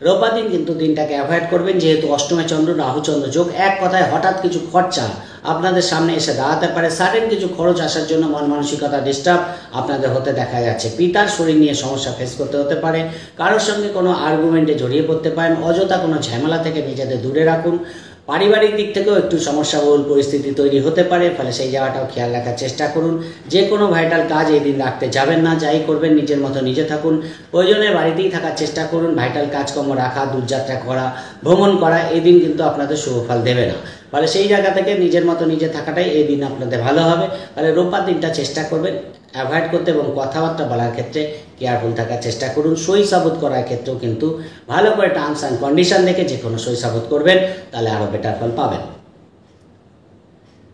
A: রোববার দিন কিন্তু দিনটাকে অ্যাভয়েড করবেন, যেহেতু অষ্টমে চন্দ্র রাহুচন্দ্র যোগ। এক কথায় হঠাৎ কিছু খরচা আপনাদের সামনে এসে দাঁড়াতে পারে, সাডেন কিছু খরচ আসার জন্য মন মানসিকতা ডিস্টার্ব আপনাদের হতে দেখা যাচ্ছে। পিতার শরীর নিয়ে সমস্যা ফেস করতে হতে পারে, কারোর সঙ্গে কোনো আর্গুমেন্টে জড়িয়ে পড়তে পারেন, অযথা কোনো ঝামেলা থেকে নিজেদের দূরে রাখুন। পারিবারিক দিক থেকেও একটু সমস্যাবহুল পরিস্থিতি তৈরি হতে পারে, ফলে সেই জায়গাটাও খেয়াল রাখার চেষ্টা করুন। যে কোনো ভাইটাল কাজ এই দিন রাখতে যাবেন না, যাই করবেন নিজের মতো নিজে থাকুন। প্রয়োজনে বাড়িতেই থাকার চেষ্টা করুন। ভাইটাল কাজকর্ম রাখা, দূরযাত্রা করা, ভ্রমণ করা এই দিন কিন্তু আপনাদের শুভ ফল দেবে না, ফলে সেই জায়গা থেকে নিজের মতো নিজে থাকাটাই এই দিন আপনাদের ভালো হবে। ফলে রোববার দিনটা চেষ্টা করবেন অ্যাভয়েড করতে, এবং কথাবার্তা বলার ক্ষেত্রে কেয়ারফুল থাকার চেষ্টা করুন। সই সাবুত করার ক্ষেত্রেও কিন্তু ভালো করে টার্মস অ্যান্ড কন্ডিশন দেখে যে কোনো সই সাবুত করবেন, তাহলে আরও বেটার ফল পাবেন।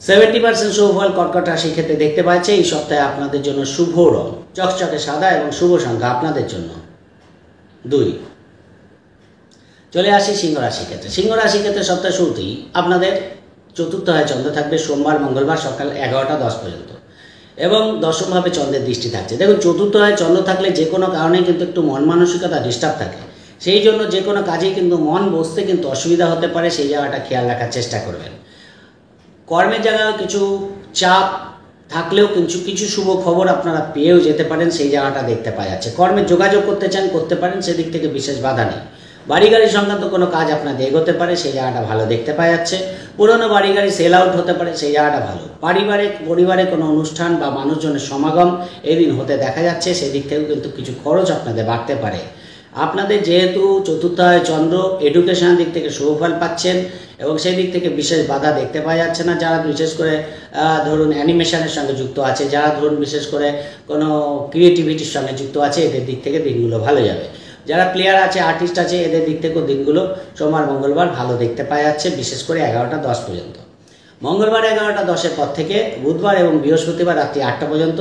A: 70% শুভ ফল কর্কট রাশির ক্ষেত্রে দেখতে পাচ্ছে। এই সপ্তাহে আপনাদের জন্য শুভ রং চকচকে সাদা এবং শুভ সংখ্যা আপনাদের জন্য 2। চলে আসি সিংহ রাশির ক্ষেত্রে। সিংহ রাশির ক্ষেত্রে সপ্তাহ শুরুতেই আপনাদের চতুর্থ হয় চন্দ্র থাকবে সোমবার মঙ্গলবার সকাল 11টা 10 পর্যন্ত, এবং দশমভাবে চন্দ্রের দৃষ্টি থাকছে। দেখুন, চতুর্থ হয় চন্দ্র থাকলে যে কোনো কারণে কিন্তু একটু মন মানসিকতা ডিস্টার্ব থাকে, সেই জন্য যে কোনো কাজেই কিন্তু মন বসতে কিন্তু অসুবিধা হতে পারে, সেই জায়গাটা খেয়াল রাখার চেষ্টা করবেন। কর্মের জায়গায় কিছু চাপ থাকলেও কিছু শুভ খবর আপনারা পেয়েও যেতে পারেন, সেই জায়গাটা দেখতে পাওয়া যাচ্ছে। কর্মে যোগাযোগ করতে চান করতে পারেন, সেদিক থেকে বিশেষ বাধা নেই। বাড়ি গাড়ি সংক্রান্ত কোনো কাজ আপনাদের এগোতে পারে, সেই জায়গাটা ভালো দেখতে পাওয়া যাচ্ছে। পুরনো বাড়ি গাড়ি সেল আউট হতে পারে, সেই জায়গাটা ভালো। পরিবারে কোনো অনুষ্ঠান বা মানুষজনের সমাগম এই দিন হতে দেখা যাচ্ছে, সেই দিক থেকেও কিন্তু কিছু খরচ আপনাদের বাড়তে পারে। আপনাদের যেহেতু চতুর্থভাবে চন্দ্র, এডুকেশনের দিক থেকে শুভ ফল পাচ্ছেন এবং সেই দিক থেকে বিশেষ বাধা দেখতে পাওয়া যাচ্ছে না। যারা বিশেষ করে ধরুন অ্যানিমেশনের সঙ্গে যুক্ত আছে, যারা ধরুন বিশেষ করে কোনো ক্রিয়েটিভিটির সঙ্গে যুক্ত আছে, এদের দিক থেকে দিনগুলো ভালো যাবে। যারা প্লেয়ার আছে, আর্টিস্ট আছে, এদের দিক থেকেও দিনগুলো সোমবার মঙ্গলবার ভালো দেখতে পাওয়া যাচ্ছে, বিশেষ করে 11টা 10 পর্যন্ত। মঙ্গলবার 11টা 10-এর পর থেকে বুধবার এবং বৃহস্পতিবার রাত্রি 8টা পর্যন্ত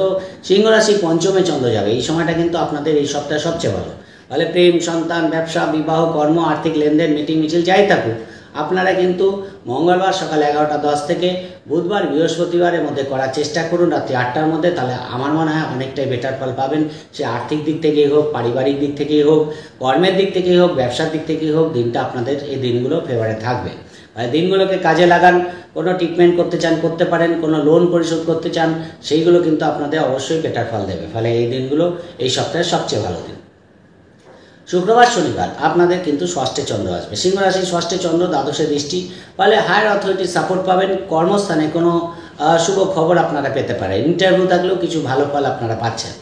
A: সিংহ রাশি পঞ্চমে চন্দ্র যাবে। এই সময়টা কিন্তু আপনাদের এই সপ্তাহে সবচেয়ে ভালো। ফলে প্রেম, সন্তান, ব্যবসা, বিবাহ, কর্ম, আর্থিক লেনদেন, মিটিং মিছিল যাই থাকুক, আপনারা কিন্তু মঙ্গলবার সকাল 11টা 10 থেকে বুধবার বৃহস্পতিবারের মধ্যে করার চেষ্টা করুন রাত্রি 8টার মধ্যে। তাহলে আমার মনে হয় অনেকটাই বেটার ফল পাবেন। সে আর্থিক দিক থেকেই হোক, পারিবারিক দিক থেকেই হোক, কর্মের দিক থেকেই হোক, ব্যবসার দিক থেকেই হোক, দিনটা আপনাদের এই দিনগুলো ফেভারে থাকবে। দিনগুলোকে কাজে লাগান। কোনো ট্রিটমেন্ট করতে চান করতে পারেন, কোনো লোন পরিশোধ করতে চান সেইগুলো কিন্তু আপনাদের অবশ্যই বেটার ফল দেবে। ফলে এই দিনগুলো এই সপ্তাহের সবচেয়ে ভালো দিন। শুক্রবার শনিবার আপনাদের কিন্তু ষষ্ঠে চন্দ্র আসবে। সিংহ রাশির ষষ্ঠে চন্দ্র, দ্বাদশে দৃষ্টি, ফলে হায়ার অথরিটির সাপোর্ট পাবেন। কর্মস্থানে কোনো শুভ খবর আপনারা পেতে পারেন। ইন্টারভিউ থাকলেও কিছু ভালো ফল আপনারা পাচ্ছেন।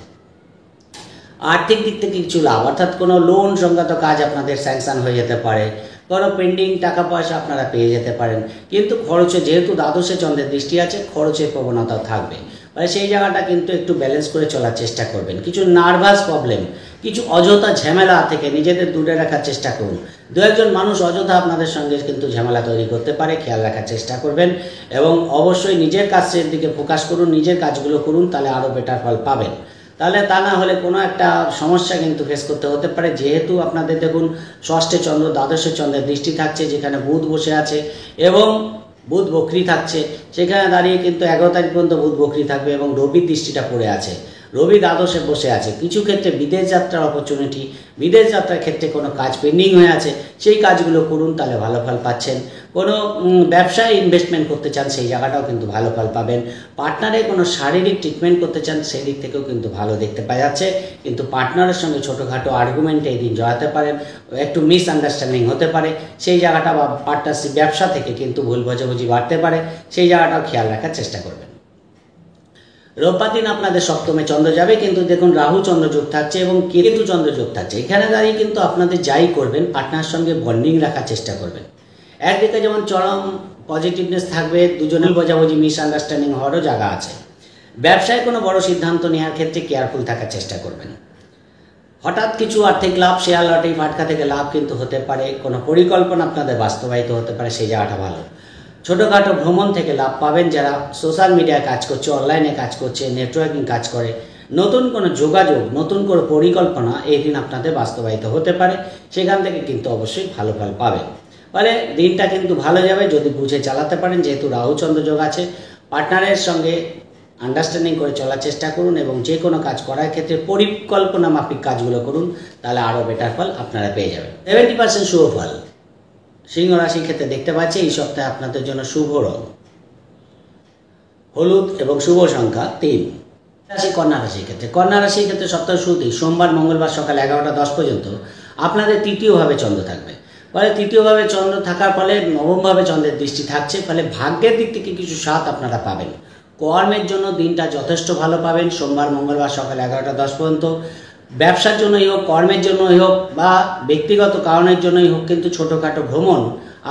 A: আর্থিক দিক থেকে কিছু লাভ, অর্থাৎ কোনো লোন সংক্রান্ত কাজ আপনাদের স্যাংশন হয়ে যেতে পারে, কোনো পেন্ডিং টাকা পয়সা আপনারা পেয়ে যেতে পারেন। কিন্তু খরচে, যেহেতু দ্বাদশে চন্দ্রের দৃষ্টি আছে, খরচের প্রবণতাও থাকবে। মানে সেই জায়গাটা কিন্তু একটু ব্যালেন্স করে চলার চেষ্টা করবেন। কিছু নার্ভাস প্রবলেম, কিছু অযথা ঝামেলা থেকে নিজেদের দূরে রাখার চেষ্টা করুন। দু একজন মানুষ অযথা আপনাদের সঙ্গে কিন্তু ঝামেলা তৈরি করতে পারে, খেয়াল রাখার চেষ্টা করবেন। এবং অবশ্যই নিজের কাজের দিকে ফোকাস করুন, নিজের কাজগুলো করুন, তাহলে আরও বেটার ফল পাবেন। তাহলে তা না হলে কোনো একটা সমস্যা কিন্তু ফেস করতে হতে পারে। যেহেতু আপনাদের দেখুন ষষ্ঠে চন্দ্র, দ্বাদশে চন্দ্রের দৃষ্টি থাকছে, যেখানে বুধ বসে আছে এবং বুধ বক্রী থাকছে, সেখানে দাঁড়িয়ে কিন্তু 11 তারিখ পর্যন্ত বুধ বক্রী থাকবে এবং রবির দৃষ্টিটা পড়ে আছে। রবি দ্বাদশে বসে আছে। কিছু ক্ষেত্রে বিদেশ যাত্রার অপরচুনিটি, বিদেশ যাত্রার ক্ষেত্রে কোনো কাজ পেন্ডিং হয়ে আছে, সেই কাজগুলো করুন, তাহলে ভালো ফল পাচ্ছেন। কোনো ব্যবসায় ইনভেস্টমেন্ট করতে চান, সেই জায়গাটাও কিন্তু ভালো ফল পাবেন। পার্টনারে কোনো শারীরিক ট্রিটমেন্ট করতে চান, সেই দিক থেকেও কিন্তু ভালো দেখতে পাওয়া যাচ্ছে। কিন্তু পার্টনারের সঙ্গে ছোটোখাটো আর্গুমেন্টে এই দিন জড়াতে পারেন, একটু মিসআন্ডারস্ট্যান্ডিং হতে পারে, সেই জায়গাটা বা পার্টনারশিপ ব্যবসা থেকে কিন্তু ভুল বোঝাবুঝি বাড়তে পারে, সেই জায়গাটাও খেয়াল রাখার চেষ্টা করবেন। রোববার দিন আপনাদের সপ্তমে চন্দ্র যাবে, কিন্তু দেখুন রাহু চন্দ্র যোগ থাকছে এবং কেতু চন্দ্র যোগ থাকছে। এখানে দাঁড়িয়ে কিন্তু আপনাদের যাই করবেন, পার্টনার সঙ্গে বন্ডিং রাখার চেষ্টা করবেন। একদিকে যেমন চরম পজিটিভনেস থাকবে, দুজনের বোঝাবুঝি মিসআন্ডারস্ট্যান্ডিং হওয়ারও জায়গা আছে। ব্যবসায় কোনো বড় সিদ্ধান্ত নেওয়ার ক্ষেত্রে কেয়ারফুল থাকার চেষ্টা করবেন। হঠাৎ কিছু আর্থিক লাভ, শেয়ার লটারি ফাটকা থেকে লাভ কিন্তু হতে পারে। কোনো পরিকল্পনা আপনাদের বাস্তবায়িত হতে পারে, সেই জায়গাটা ভালো। ছোটোখাটো ভ্রমণ থেকে লাভ পাবেন। যারা সোশ্যাল মিডিয়ায় কাজ করছে, অনলাইনে কাজ করছে, নেটওয়ার্কিং কাজ করে, নতুন কোনো যোগাযোগ, নতুন কোনো পরিকল্পনা এই দিন আপনাদের বাস্তবায়িত হতে পারে, সেখান থেকে কিন্তু অবশ্যই ভালো ফল পাবেন। ফলে দিনটা কিন্তু ভালো যাবে যদি বুঝে চালাতে পারেন। যেহেতু রাহু চন্দ্র যোগ আছে, পার্টনারের সঙ্গে আন্ডারস্ট্যান্ডিং করে চলার চেষ্টা করুন এবং যে কোনো কাজ করার ক্ষেত্রে পরিকল্পনা মাফিক কাজগুলো করুন, তাহলে আরও বেটার ফল আপনারা পেয়ে যাবেন। 70% শুভ ফল সিংহ রাশির ক্ষেত্রে দেখতে পাচ্ছি। এই সপ্তাহে আপনাদের জন্য শুভ রং হলুদ এবং শুভ সংখ্যা 3। রাশি কন্যা রাশির ক্ষেত্রে, কন্যা রাশির ক্ষেত্রে সপ্তাহ শুরুতেই সোমবার মঙ্গলবার সকাল 11টা 10 পর্যন্ত আপনাদের তৃতীয়ভাবে চন্দ্র থাকবে। ফলে তৃতীয়ভাবে চন্দ্র থাকার ফলে নবমভাবে চন্দ্রের দৃষ্টি থাকছে। ফলে ভাগ্যের দিক থেকে কিছু সাথ আপনারা পাবেন। কর্মের জন্য দিনটা যথেষ্ট ভালো পাবেন সোমবার মঙ্গলবার সকাল 11টা 10 পর্যন্ত। ব্যবসার জন্যই হোক, কর্মের জন্যই হোক বা ব্যক্তিগত কারণের জন্যই হোক, কিন্তু ছোটোখাটো ভ্রমণ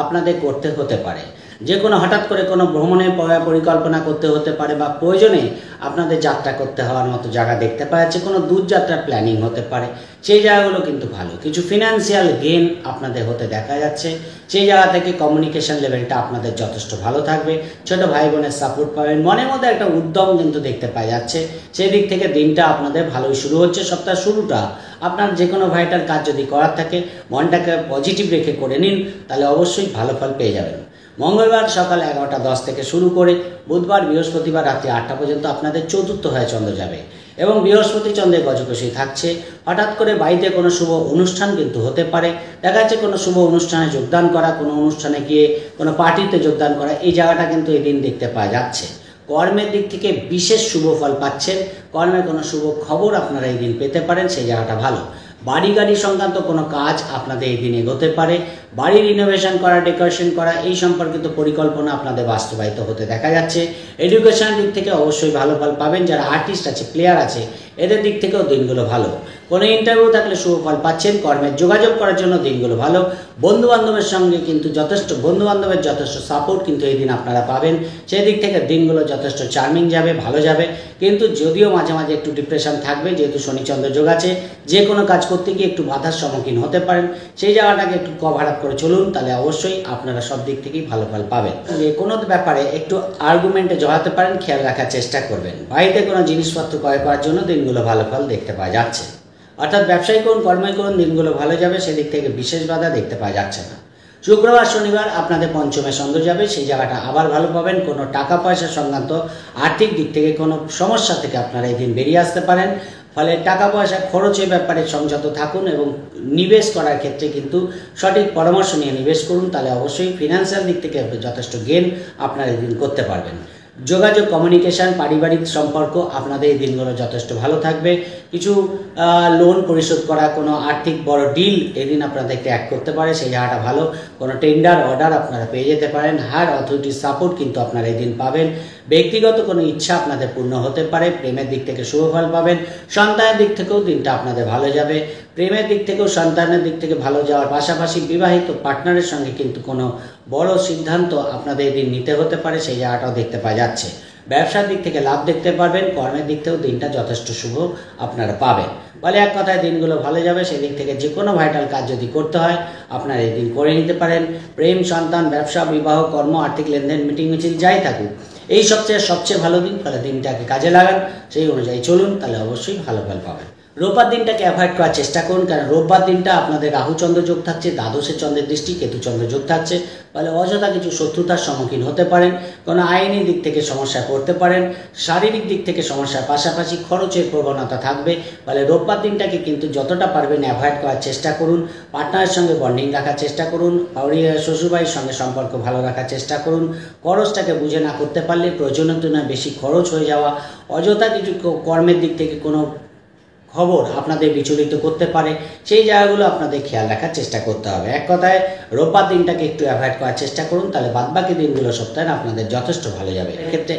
A: আপনাদের করতে হতে পারে। যে কোনো হঠাৎ করে কোনো ভ্রমণের পরিকল্পনা করতে হতে পারে বা প্রয়োজনে আপনাদের যাত্রা করতে হওয়ার মতো জায়গা দেখতে পাওয়া যাচ্ছে। কোনো দূরযাত্রার প্ল্যানিং হতে পারে, সেই জায়গাগুলো কিন্তু ভালো। কিছু ফিনান্সিয়াল গেন আপনাদের হতে দেখা যাচ্ছে, সেই জায়গা থেকে কমিউনিকেশন লেভেলটা আপনাদের যথেষ্ট ভালো থাকবে। ছোটো ভাই বোনের সাপোর্ট পাবেন, মনের মধ্যে একটা উদ্যম কিন্তু দেখতে পাওয়া যাচ্ছে। সেই দিক থেকে দিনটা আপনাদের ভালোই শুরু হচ্ছে। সপ্তাহ শুরুটা আপনার যে কোনো ভাইটাল কাজ যদি করার থাকে, মনটাকে পজিটিভ রেখে করে নিন, তাহলে অবশ্যই ভালো ফল পেয়ে যাবেন। মঙ্গলবার সকাল 11টা 10 থেকে শুরু করে বুধবার বৃহস্পতিবার রাত্রি 8টা পর্যন্ত আপনাদের চতুর্থ হয়ে চন্দ্র যাবে এবং বৃহস্পতি চন্দ্রের গজকেশী থাকছে। হঠাৎ করে বাড়িতে কোনো শুভ অনুষ্ঠান কিন্তু হতে পারে। দেখা যাচ্ছে কোনো শুভ অনুষ্ঠানে যোগদান করা, কোনো অনুষ্ঠানে গিয়ে কোনো পার্টিতে যোগদান করা, এই জায়গাটা কিন্তু এই দিন দেখতে পাওয়া যাচ্ছে। কর্মের দিক থেকে বিশেষ শুভ ফল পাচ্ছেন। কর্মে কোনো শুভ খবর আপনারা এই দিন পেতে পারেন, সেই জায়গাটা ভালো। বাড়ি গাড়ি সংক্রান্ত কোনো কাজ আপনাদের এই দিন এগোতে পারে। বাড়ি রিনোভেশন করা, ডেকোরেশন করা, এই সম্পর্কিত পরিকল্পনা আপনাদের বাস্তবায়িত হতে দেখা যাচ্ছে। এডুকেশনের দিক থেকে অবশ্যই ভালো ফল পাবেন। যারা আর্টিস্ট আছে, প্লেয়ার আছে,
B: এদের দিক থেকেও দিনগুলো ভালো। কোনো ইন্টারভিউ থাকলে শুভ ফল পাচ্ছেন। কর্মের যোগাযোগ করার জন্য দিনগুলো ভালো। বন্ধুবান্ধবের সঙ্গে কিন্তু বন্ধুবান্ধবের যথেষ্ট সাপোর্ট কিন্তু এই দিন আপনারা পাবেন। সেই দিক থেকে দিনগুলো যথেষ্ট চার্মিং যাবে, ভালো যাবে। কিন্তু যদিও মাঝে মাঝে একটু ডিপ্রেশন থাকবে, যেহেতু শনিচন্দ্র যোগ আছে, যে কোনো কাজ করতে গিয়ে একটু বাধার সম্মুখীন হতে পারেন। সেই জায়গাটাকে একটু কভার আপ করে চলুন, তাহলে অবশ্যই আপনারা সব দিক থেকেই ভালো ফল পাবেন। যে কোনো ব্যাপারে একটু আর্গুমেন্টে জড়াতে পারেন, খেয়াল রাখার চেষ্টা করবেন। বাড়িতে কোনো জিনিসপত্র ক্রয় করার জন্য দিনগুলো ভালো ফল দেখতে পাওয়া যাচ্ছে। অর্থাৎ ব্যবসায়ী করুন, কর্মই করুন, দিনগুলো ভালো যাবে, সেদিক থেকে বিশেষ বাধা দেখতে পাওয়া যাচ্ছে না। শুক্রবার শনিবার আপনাদের পঞ্চমে সন্দেহ যাবে, সেই জায়গাটা আবার ভালো পাবেন। কোনো টাকা পয়সা সংক্রান্ত আর্থিক দিক থেকে কোনো সমস্যা থেকে আপনারা এই দিন বেরিয়ে আসতে পারেন। ফলে টাকা পয়সা খরচের ব্যাপারে সংযত থাকুন এবং নিবেশ করার ক্ষেত্রে কিন্তু সঠিক পরামর্শ নিয়ে নিবেশ করুন, তাহলে অবশ্যই ফিনান্সিয়াল দিক থেকে যথেষ্ট গেইন আপনারা এই দিন করতে পারবেন। যোগাযোগ, কমিউনিকেশন, পারিবারিক সম্পর্ক আপনাদের এই দিনগুলো যথেষ্ট ভালো থাকবে। কিছু লোন পরিশোধ করা, কোনো আর্থিক বড় ডিল এদিন আপনাদের ক্র্যাক করতে পারে, সেই জায়গাটা ভালো। কোনো টেন্ডার অর্ডার আপনারা পেয়ে যেতে পারেন। হায়ার অথরিটির সাপোর্ট কিন্তু আপনারা এই দিন পাবেন। ব্যক্তিগত কোনো ইচ্ছা আপনাদের পূর্ণ হতে পারে। প্রেমের দিক থেকে শুভ ফল পাবেন। সন্তানের দিক থেকেও দিনটা আপনাদের ভালো যাবে। প্রেমের দিক থেকেও সন্তানের দিক থেকে ভালো যাওয়ার পাশাপাশি বিবাহিত পার্টনারের সঙ্গে কিন্তু কোনো বড় সিদ্ধান্ত আপনাদের এদিন নিতে হতে পারে, সেই জায়গাটাও দেখতে পাওয়া যাচ্ছে। ব্যবসার দিক থেকে লাভ দেখতে পারবেন। কর্মের দিক থেকেও দিনটা যথেষ্ট শুভ আপনারা পাবেন। বলে এক কথায় দিনগুলো ভালো যাবে। সেদিক থেকে যে কোনো ভাইটাল কাজ যদি করতে হয় আপনারা এই দিন করে নিতে পারেন। প্রেম, সন্তান, ব্যবসা, বিবাহ, কর্ম, আর্থিক লেনদেন, মিটিং মিছিল যাই থাকুক, এই সবচেয়ে ভালো দিন। ফলে দিনটাকে কাজে লাগান, সেই অনুযায়ী চলুন, তাহলে অবশ্যই ভালো ফল পাবেন। রোববার দিনটাকে অ্যাভয়েড করার চেষ্টা করুন, কারণ রোববার দিনটা আপনাদের রাহুচন্দ্র যোগ থাকছে, দ্বাদশে চন্দ্রের দৃষ্টি, কেতুচন্দ্র যোগ থাকছে। ফলে অযথা কিছু শত্রুতার সম্মুখীন হতে পারেন। কোনো আইনি দিক থেকে সমস্যায় পড়তে পারেন। শারীরিক দিক থেকে সমস্যার পাশাপাশি খরচের প্রবণতা থাকবে। ফলে রোববার দিনটাকে কিন্তু যতটা পারবেন অ্যাভয়েড করার চেষ্টা করুন। পার্টনারের সঙ্গে বন্ডিং রাখার চেষ্টা করুন। শ্বশুরবাড়ির সঙ্গে সম্পর্ক ভালো রাখার চেষ্টা করুন। খরচটাকে বুঝে না করতে পারলে প্রয়োজনের তুলনায় বেশি খরচ হয়ে যাওয়া, অযথা কিছু কর্মের দিক থেকে কোনো খবর আপনাদের বিচলিত করতে পারে, সেই জায়গাগুলো আপনাদের খেয়াল রাখার চেষ্টা করতে হবে। এক কথায় রোববার দিনটাকে একটু অ্যাভয়েড করার চেষ্টা করুন, তাহলে বাদবাকি দিনগুলো সপ্তাহে আপনাদের যথেষ্ট ভালো যাবে। এক্ষেত্রে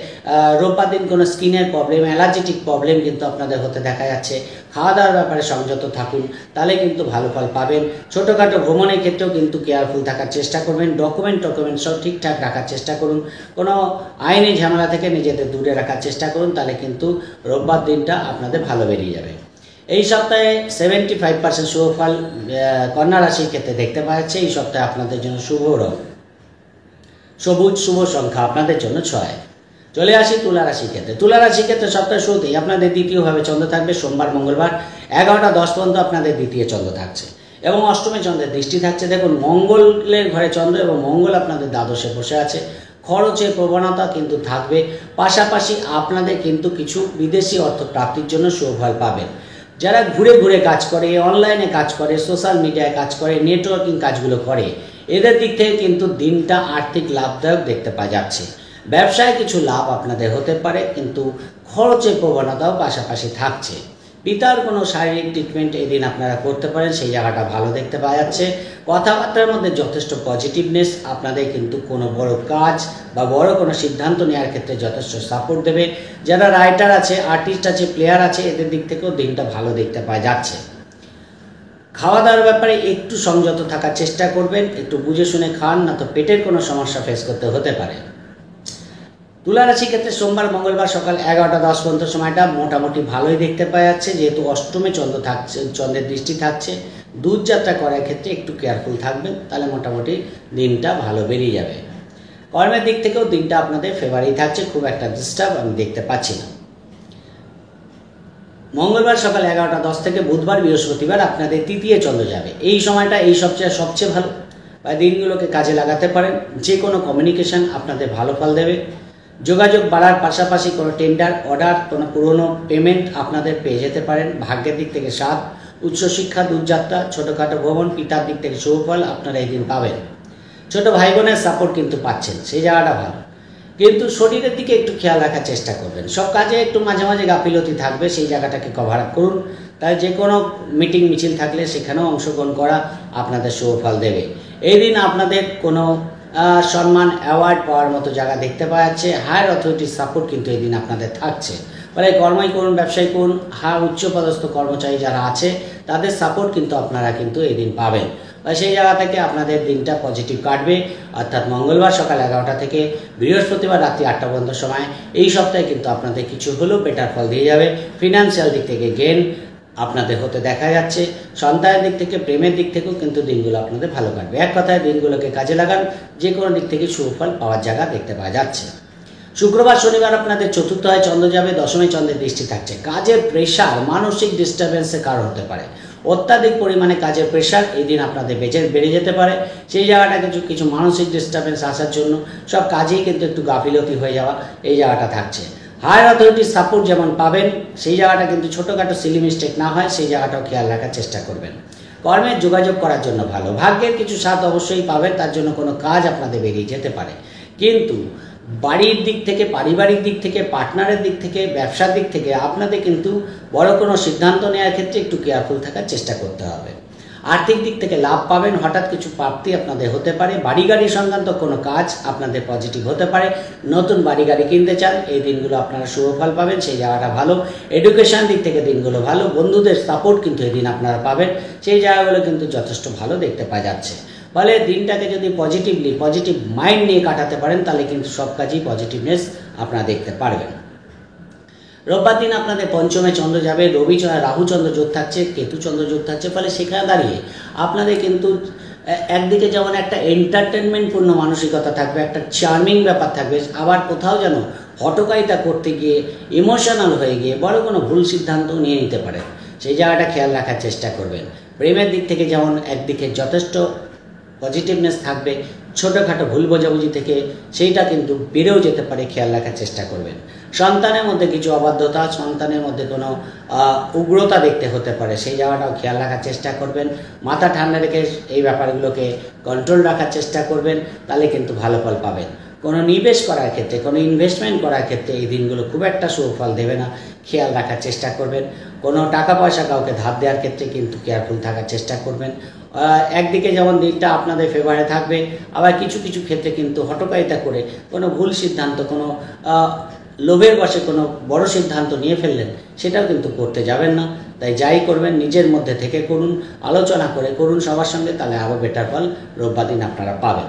B: রোববার দিন কোনো স্কিনের প্রবলেম, অ্যালার্জেটিক প্রবলেম কিন্তু আপনাদের হতে দেখা যাচ্ছে। খাওয়া দাওয়ার ব্যাপারে সংযত থাকুন, তাহলে কিন্তু ভালো ফল পাবেন। ছোটোখাটো ভ্রমণের ক্ষেত্রেও কিন্তু কেয়ারফুল থাকার চেষ্টা করবেন। ডকুমেন্ট সব ঠিকঠাক রাখার চেষ্টা করুন। কোনো আইনি ঝামেলা থেকে নিজেদের দূরে রাখার চেষ্টা করুন, তাহলে কিন্তু রোববার দিনটা আপনাদের ভালো বেরিয়ে যাবে। এই সপ্তাহে 75% শুভ ফল কন্যা রাশির ক্ষেত্রে দেখতে পাওয়া যাচ্ছে। এই সপ্তাহে আপনাদের জন্য শুভ রং সবুজ, শুভ সংখ্যা আপনাদের জন্য 6। চলে আসি তুলা রাশির ক্ষেত্রে। তুলা রাশির ক্ষেত্রে সপ্তাহে শুরুতেই আপনাদের দ্বিতীয়ভাবে চন্দ্র থাকবে। সোমবার মঙ্গলবার 11টা 10 পর্যন্ত আপনাদের দ্বিতীয় চন্দ্র থাকছে এবং অষ্টমী চন্দ্রের দৃষ্টি থাকছে। দেখুন, মঙ্গলের ঘরে চন্দ্র এবং মঙ্গল আপনাদের দ্বাদশে বসে আছে। খরচের প্রবণতা কিন্তু থাকবে। পাশাপাশি আপনাদের কিন্তু কিছু বিদেশি অর্থ প্রাপ্তির জন্য শুভ ফল পাবেন। যারা ঘুরে ঘুরে কাজ করে, অনলাইনে কাজ করে, সোশ্যাল মিডিয়ায় কাজ করে, নেটওয়ার্কিং কাজগুলো করে, এদের দিক থেকে কিন্তু দিনটা আর্থিক লাভদায়ক দেখতে পাওয়া যাচ্ছে। ব্যবসায় কিছু লাভ আপনাদের হতে পারে, কিন্তু খরচের প্রবণতাও পাশাপাশি থাকছে। পিতার কোনো শারীরিক ট্রিটমেন্ট এই দিন আপনারা করতে পারেন, সেই জায়গাটা ভালো দেখতে পাওয়া যাচ্ছে। কথাবার্তার মধ্যে যথেষ্ট পজিটিভনেস আপনাদের কিন্তু কোনো বড় কাজ বা বড় কোনো সিদ্ধান্ত নেওয়ার ক্ষেত্রে যথেষ্ট সাপোর্ট দেবে। যারা রাইটার আছে, আর্টিস্ট আছে, প্লেয়ার আছে, এদের দিক থেকেও দিনটা ভালো দেখতে পাওয়া যাচ্ছে। খাওয়া দাওয়ার ব্যাপারে একটু সংযত থাকার চেষ্টা করবেন। একটু বুঝে শুনে খান, না তো পেটের কোনো সমস্যা ফেস করতে হতে পারে। তুলা রাশির ক্ষেত্রে সোমবার মঙ্গলবার সকাল 11টা 10 পর্যন্ত সময়টা মোটামুটি ভালোই দেখতে পাওয়া যাচ্ছে। যেহেতু অষ্টমে চন্দ্র থাকছে, চন্দ্রের দৃষ্টি থাকছে, দূরযাত্রা করার ক্ষেত্রে একটু কেয়ারফুল থাকবেন, তাহলে মোটামুটি দিনটা ভালো বেরিয়ে যাবে। কর্মের দিক থেকেও দিনটা আপনাদের ফেভারেই থাকছে, খুব একটা ডিস্টার্ব আমি দেখতে পাচ্ছি না। মঙ্গলবার সকাল 11টা 10 থেকে বুধবার বৃহস্পতিবার আপনাদের তৃতীয় চন্দ্র যাবে। এই সময়টা এই সবচেয়ে ভালো, বা দিনগুলোকে কাজে লাগাতে পারেন। যে কোনো কমিউনিকেশন আপনাদের ভালো ফল দেবে। যোগাযোগ বাড়ার পাশাপাশি কোনো টেন্ডার অর্ডার, কোনো পুরনো পেমেন্ট আপনাদের পেয়ে যেতে পারেন। ভাগ্যের দিক থেকে 7, উচ্চশিক্ষা, দূরযাত্রা, ছোটোখাটো ভ্রমণ, পিতার দিক থেকে শুভ ফল আপনারা এই দিন পাবেন। ছোটো ভাই বোনের সাপোর্ট কিন্তু পাচ্ছেন, সেই জায়গাটা ভালো। কিন্তু শরীরের দিকে একটু খেয়াল রাখার চেষ্টা করবেন। সব কাজে একটু মাঝে মাঝে গাফিলতি থাকবে, সেই জায়গাটাকে কভার আপ করুন। তাই যে কোনো মিটিং মিছিল থাকলে সেখানেও অংশগ্রহণ করা আপনাদের শুভ ফল দেবে। এই দিন আপনাদের কোনো সম্মান, অ্যাওয়ার্ড পাওয়ার মতো জায়গা দেখতে পাওয়া যাচ্ছে। হায়ার অথরিটির সাপোর্ট কিন্তু এই দিন আপনাদের থাকছে। মানে কর্মই করুন, ব্যবসায় করুন, উচ্চপদস্থ কর্মচারী যারা আছে তাদের সাপোর্ট কিন্তু আপনারা কিন্তু এই দিন পাবেন। সেই জায়গা থেকে আপনাদের দিনটা পজিটিভ কাটবে। অর্থাৎ মঙ্গলবার সকাল 11টা থেকে বৃহস্পতিবার রাত্রি 8টা পর্যন্ত সময় এই সপ্তাহে কিন্তু আপনাদের কিছু হলেও বেটার ফল দিয়ে যাবে। ফিনান্সিয়াল দিক থেকে গেন আপনাদের হতে দেখা যাচ্ছে। সন্তানের দিক থেকে, প্রেমের দিক থেকেও কিন্তু দিনগুলো আপনাদের ভালো কাটবে। এক কথায় দিনগুলোকে কাজে লাগান, যে কোনো দিক থেকে সুফল পাওয়ার জায়গা দেখতে পাওয়া যাচ্ছে। শুক্রবার শনিবার আপনাদের চতুর্থ হয় চন্দ্র যাবে, দশমী চন্দ্রের দৃষ্টি থাকছে। কাজের প্রেশার, মানসিক ডিস্টারবেন্সের কারণ হতে পারে। অত্যাধিক পরিমাণে কাজের প্রেশার এই দিন আপনাদের বেড়ে যেতে পারে। সেই জায়গাটা কিছু মানসিক ডিস্টারবেন্স আসার জন্য সব কাজেই কিন্তু একটু গাফিলতি হয়ে যাওয়া এই জায়গাটা থাকছে। হায়ার অথরিটির সাপোর্ট যেমন পাবেন, সেই জায়গাটা কিন্তু ছোটোখাটো সিলি মিস্টেক না হয় সেই জায়গাটাও খেয়াল রাখার চেষ্টা করবেন। কর্মের যোগাযোগ করার জন্য ভালো, ভাগ্যের কিছু সাথ অবশ্যই পাবেন, তার জন্য কোনো কাজ আপনাদের বেরিয়ে যেতে পারে। কিন্তু বাড়ির দিক থেকে, পারিবারিক দিক থেকে, পার্টনারের দিক থেকে, ব্যবসার দিক থেকে আপনাদের কিন্তু বড় কোনো সিদ্ধান্ত নেওয়ার ক্ষেত্রে একটু কেয়ারফুল থাকার চেষ্টা করতে হবে। আর্থিক দিক থেকে লাভ পাবেন, হঠাৎ কিছু প্রাপ্তি আপনাদের হতে পারে। বাড়ি গাড়ি সংক্রান্ত কোনো কাজ আপনাদের পজিটিভ হতে পারে। নতুন বাড়ি গাড়ি কিনতে চান, এই দিনগুলো আপনারা শুভ ফল পাবেন, সেই জায়গাটা ভালো। এডুকেশন দিক থেকে দিনগুলো ভালো, বন্ধুদের সাপোর্ট কিন্তু এই দিন আপনারা পাবেন, সেই জায়গাগুলো কিন্তু যথেষ্ট ভালো দেখতে পাওয়া যাচ্ছে। ফলে দিনটাকে যদি পজিটিভ মাইন্ড নিয়ে কাটাতে পারেন তাহলে কিন্তু সব কাজেই পজিটিভনেস আপনারা দেখতে পারবেন। রোববার দিন আপনাদের পঞ্চমে চন্দ্র যাবে, রাহু চন্দ্র যোগ থাকছে, কেতু চন্দ্র যোগ থাকছে। ফলে সেখানে দাঁড়িয়ে আপনাদের কিন্তু একদিকে যেমন একটা এন্টারটেনমেন্টপূর্ণ মানসিকতা থাকবে, একটা চার্মিং ব্যাপার থাকবে, আবার কোথাও যেন হটকারিতা করতে গিয়ে ইমোশনাল হয়ে গিয়ে বড় কোনো ভুল সিদ্ধান্ত নিয়ে নিতে পারে, সেই জায়গাটা খেয়াল রাখার চেষ্টা করবেন। প্রেমের দিক থেকে যেমন একদিকে যথেষ্ট পজিটিভনেস থাকবে, ছোটোখাটো ভুল বোঝাবুঝি থেকে সেইটা কিন্তু বেড়েও যেতে পারে, খেয়াল রাখার চেষ্টা করবেন। সন্তানের মধ্যে কিছু অবাধ্যতা, সন্তানের মধ্যে কোনো উগ্রতা দেখতে হতে পারে, সেই জায়গাটাও খেয়াল রাখার চেষ্টা করবেন। মাথা ঠান্ডা রেখে এই ব্যাপারগুলোকে কন্ট্রোল রাখার চেষ্টা করবেন, তাহলে কিন্তু ভালো ফল পাবেন। কোনো নিবেশ করার ক্ষেত্রে, কোনো ইনভেস্টমেন্ট করার ক্ষেত্রে এই দিনগুলো খুব একটা সুফল দেবে না, খেয়াল রাখার চেষ্টা করবেন। কোনো টাকা পয়সা কাউকে ধার দেওয়ার ক্ষেত্রে কিন্তু কেয়ারফুল থাকার চেষ্টা করবেন। একদিকে যেমন দিনটা আপনাদের ফেভারে থাকবে, আবার কিছু ক্ষেত্রে কিন্তু হটকারিতা করে কোনো ভুল সিদ্ধান্ত, কোনো লোভের বশে কোনো বড় সিদ্ধান্ত নিয়ে ফেললেন, সেটাও কিন্তু করতে যাবেন না। তাই যাই করবেন নিজের মধ্যে থেকে করুন, আলোচনা করে করুন সবার সঙ্গে, তাহলে আরও বেটার ফল রোববার দিন আপনারা পাবেন।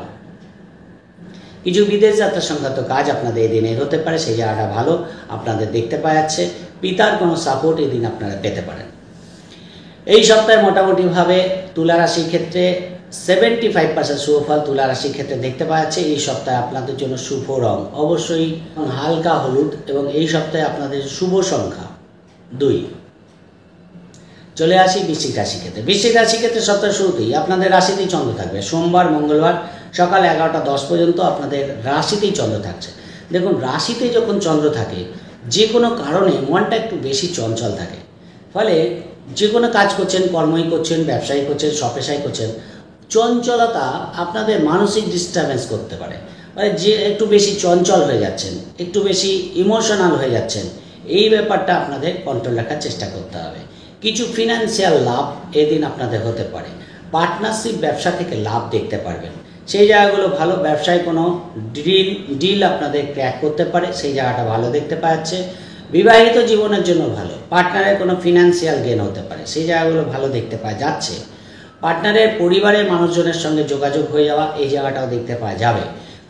B: কিছু বিদেশ যাত্রা সংক্রান্ত কাজ আপনাদের এই দিনে হতে পারে, সেই জায়গাটা ভালো আপনাদের দেখতে পাওয়া যাচ্ছে। পিতার কোনো সাপোর্ট এই দিন আপনারা পেতে পারেন। এই সপ্তাহে মোটামুটিভাবে তুলা রাশির ক্ষেত্রে 75% শুভ ফল তুলা রাশির ক্ষেত্রে দেখতে পাওয়া যাচ্ছে। এই সপ্তাহে আপনাদের জন্য শুভ রং অবশ্যই হালকা হলুদ, এবং এই সপ্তাহে আপনাদের শুভ সংখ্যা 2। চলে আসি বৃশ্চিক রাশির ক্ষেত্রে। বৃশ্চিক রাশির ক্ষেত্রে সপ্তাহের শুরুতেই আপনাদের রাশিতেই চন্দ্র থাকবে। সোমবার মঙ্গলবার সকাল 11টা 10 পর্যন্ত আপনাদের রাশিতেই চন্দ্র থাকছে। দেখুন, রাশিতে যখন চন্দ্র থাকে যে কোনো কারণে মনটা একটু বেশি চঞ্চল থাকে। ফলে যে কোনো কাজ করছেন, কর্মই করছেন, ব্যবসায়ী করছেন, স্বপেশায় করছেন, চঞ্চলতা আপনাদের মানসিক ডিস্টারবেন্স করতে পারে। মানে যে একটু বেশি চঞ্চল হয়ে যাচ্ছেন, একটু বেশি ইমোশনাল হয়ে যাচ্ছেন, এই ব্যাপারটা আপনাদের কন্ট্রোল রাখার চেষ্টা করতে হবে। কিছু ফিনান্সিয়াল লাভ এদিন আপনাদের হতে পারে। পার্টনারশিপ ব্যবসা থেকে লাভ দেখতে পারবেন, সেই জায়গাগুলো ভালো। ব্যবসায় কোনো ডিল আপনাদের ক্র্যাক করতে পারে, সেই জায়গাটা ভালো দেখতে পাওয়া যাচ্ছে। বিবাহিত জীবনের জন্য ভালো, পার্টনারের কোনো ফিনান্সিয়াল গেন হতে পারে, সেই জায়গাগুলো ভালো দেখতে পাওয়া যাচ্ছে। পার্টনারের পরিবারের মানুষজনের সঙ্গে যোগাযোগ হয়ে যাওয়া, এই জায়গাটাও দেখতে পাওয়া যাবে।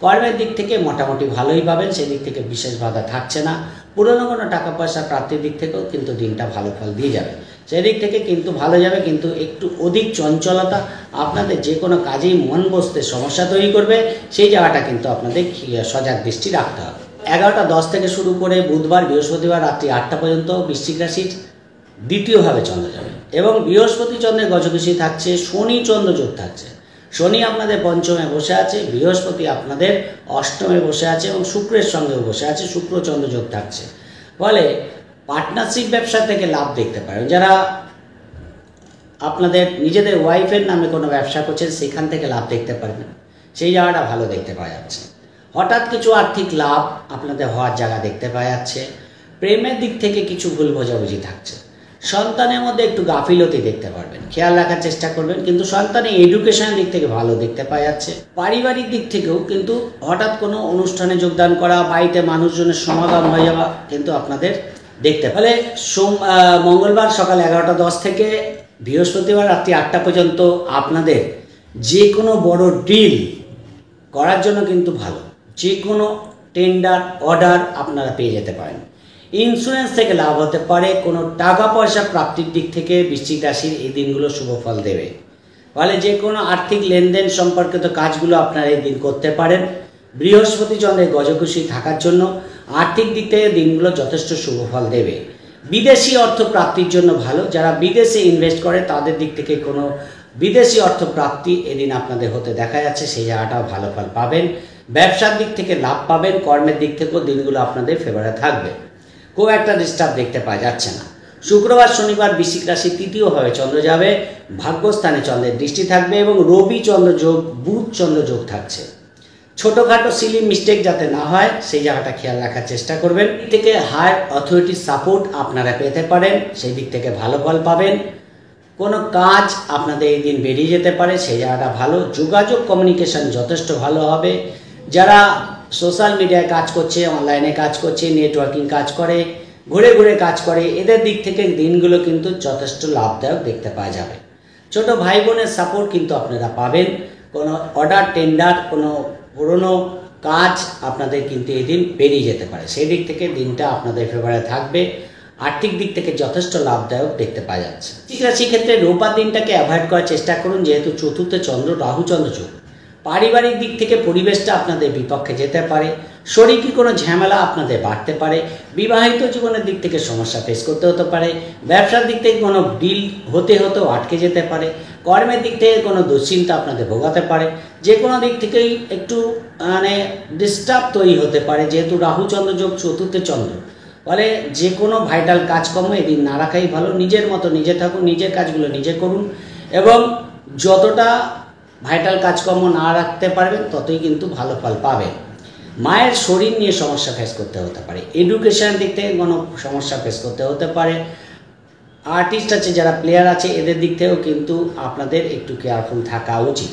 B: কর্মের দিক থেকে মোটামুটি ভালোই পাবেন, সেদিক থেকে বিশেষ বাধা থাকছে না। পুরনো কোনো টাকা পয়সা প্রাপ্তির দিক থেকেও কিন্তু দিনটা ভালো ফল দিয়ে যাবে, সেদিক থেকে কিন্তু ভালো যাবে। কিন্তু একটু অধিক চঞ্চলতা আপনাদের যে কোনো কাজেই মন বসতে সমস্যা তৈরি করবে, সেই জায়গাটা কিন্তু আপনাদের সজাগ দৃষ্টি রাখতে হবে। 11টা 10 থেকে শুরু করে বুধবার বৃহস্পতিবার রাত্রি 8টা পর্যন্ত বৃশ্চিক রাশির দ্বিতীয়ভাবে চন্দ্র যাবে, এবং বৃহস্পতি চন্দ্রের গজকেশী থাকছে, শনি চন্দ্র যোগ থাকছে। শনি আপনাদের পঞ্চমে বসে আছে, বৃহস্পতি আপনাদের অষ্টমে বসে আছে, এবং শুক্রের সঙ্গেও বসে আছে, শুক্র চন্দ্র যোগ থাকছে। ফলে পার্টনারশিপ ব্যবসা থেকে লাভ দেখতে পারেন। যারা আপনাদের নিজেদের ওয়াইফের নামে কোনো ব্যবসা করছেন, সেখান থেকে লাভ দেখতে পারবেন, সেই জায়গাটা ভালো দেখতে পাওয়া যাচ্ছে। হঠাৎ কিছু আর্থিক লাভ আপনাদের হওয়ার জায়গা দেখতে পাওয়া যাচ্ছে। প্রেমের দিক থেকে কিছু ভুল বোঝাবুঝি থাকছে। সন্তানের মধ্যে একটু গাফিলতি দেখতে পারবেন, খেয়াল রাখার চেষ্টা করবেন। কিন্তু সন্তানের এডুকেশনের দিক থেকে ভালো দেখতে পাওয়া যাচ্ছে। পারিবারিক দিক থেকেও কিন্তু হঠাৎ কোনো অনুষ্ঠানে যোগদান করা, বাড়িতে মানুষজনের সমাগম হয়ে যাওয়া কিন্তু আপনাদের
A: দেখতে ফলে মঙ্গলবার সকাল 11:10 থেকে বৃহস্পতিবার রাত্রি 8টা পর্যন্ত আপনাদের যে কোনো বড় ডিল করার জন্য কিন্তু ভালো। যে কোনো টেন্ডার অর্ডার আপনারা পেয়ে যেতে পারেন। ইন্স্যুরেন্স থেকে লাভ হতে পারে। কোনো টাকা পয়সা প্রাপ্তির দিক থেকে বৃশ্চিক রাশির এই দিনগুলো শুভ ফল দেবে। ফলে যে কোনো আর্থিক লেনদেন সম্পর্কিত কাজগুলো আপনারা এই দিন করতে পারেন। বৃহস্পতি চন্দ্রের গজকুশী থাকার জন্য আর্থিক দিক থেকে দিনগুলো যথেষ্ট শুভ ফল দেবে। বিদেশি অর্থ প্রাপ্তির জন্য ভালো। যারা বিদেশে ইনভেস্ট করে তাদের দিক থেকে কোনো বিদেশি অর্থ প্রাপ্তি এদিন আপনাদের হতে দেখা যাচ্ছে, সেই জায়গাটাও ভালো ফল পাবেন। ব্যবসার দিক থেকে লাভ পাবেন। কর্মের দিক থেকেও দিনগুলো আপনাদের ফেভারে থাকবে। খুব একটা ডিস্টার্ব দেখতে পাওয়া যাচ্ছে না। শুক্রবার শনিবার বৃশ্চিক রাশি তৃতীয়ভাবে চন্দ্র যাবে, ভাগ্যস্থানে চন্দ্রের দৃষ্টি থাকবে এবং রবি চন্দ্র যোগ বুধ চন্দ্র যোগ থাকছে। ছোটোখাটো সিলি মিস্টেক যাতে না হয় সেই জায়গাটা খেয়াল রাখার চেষ্টা করবেন। দিক থেকে হায়ার অথরিটির সাপোর্ট আপনারা পেতে পারেন, সেই দিক থেকে ভালো ফল পাবেন। কোনো কাজ আপনাদের এই দিন বেরিয়ে যেতে পারে, সেই জায়গাটা ভালো। যোগাযোগ কমিউনিকেশন যথেষ্ট ভালো হবে। যারা সোশ্যাল মিডিয়ায় কাজ করছে, অনলাইনে কাজ করছে, নেটওয়ার্কিং কাজ করে, ঘুরে ঘুরে কাজ করে, এদের দিক থেকে দিনগুলো কিন্তু যথেষ্ট লাভদায়ক দেখতে পাওয়া যাবে। ছোট ভাই বোনের সাপোর্ট কিন্তু আপনারা পাবেন। কোনো অর্ডার টেন্ডার কোনো পুরনো কাজ আপনাদের কিন্তু এই দিন বেরিয়ে যেতে পারে, সেই দিক থেকে দিনটা আপনাদের ফেভারে থাকবে। আর্থিক দিক থেকে যথেষ্ট লাভদায়ক দেখতে পাওয়া যাচ্ছে। ঠিক আছে, সেক্ষেত্রে রোববার দিনটাকে অ্যাভয়েড করার চেষ্টা করুন, যেহেতু চতুর্থে চন্দ্র রাহু চন্দ্র যোগ। পারিবারিক দিক থেকে পরিবেশটা আপনাদের বিপক্ষে যেতে পারে। শরীরী কোনো ঝামেলা আপনাদের বাড়তে পারে। বিবাহিত জীবনের দিক থেকে সমস্যা ফেস করতে হতে পারে। ব্যবসার দিক থেকে কোনো ডিল হতেও আটকে যেতে পারে। কর্মের দিক থেকে কোনো দুশ্চিন্তা আপনাদের ভোগাতে পারে। যে কোনো দিক থেকেই একটু ডিস্টার্ব তৈরি হতে পারে, যেহেতু রাহু চন্দ্র যোগ চতুর্থে চন্দ্র। ফলে যে কোনো ভাইটাল কাজকর্ম এদিন না রাখাই ভালো। নিজের মতো নিজে থাকুন, নিজের কাজগুলো নিজে করুন এবং যতটা ভাইটাল কাজকর্ম না রাখতে পারবেন ততই কিন্তু ভালো ফল পাবেন। মায়ের শরীর নিয়ে সমস্যা ফেস করতে হতে পারে। এডুকেশনের দিক থেকে কোনো সমস্যা ফেস করতে হতে পারে। আর্টিস্ট আছে, যারা প্লেয়ার আছে, এদের দিক থেকেও কিন্তু আপনাদের একটু কেয়ারফুল থাকা উচিত।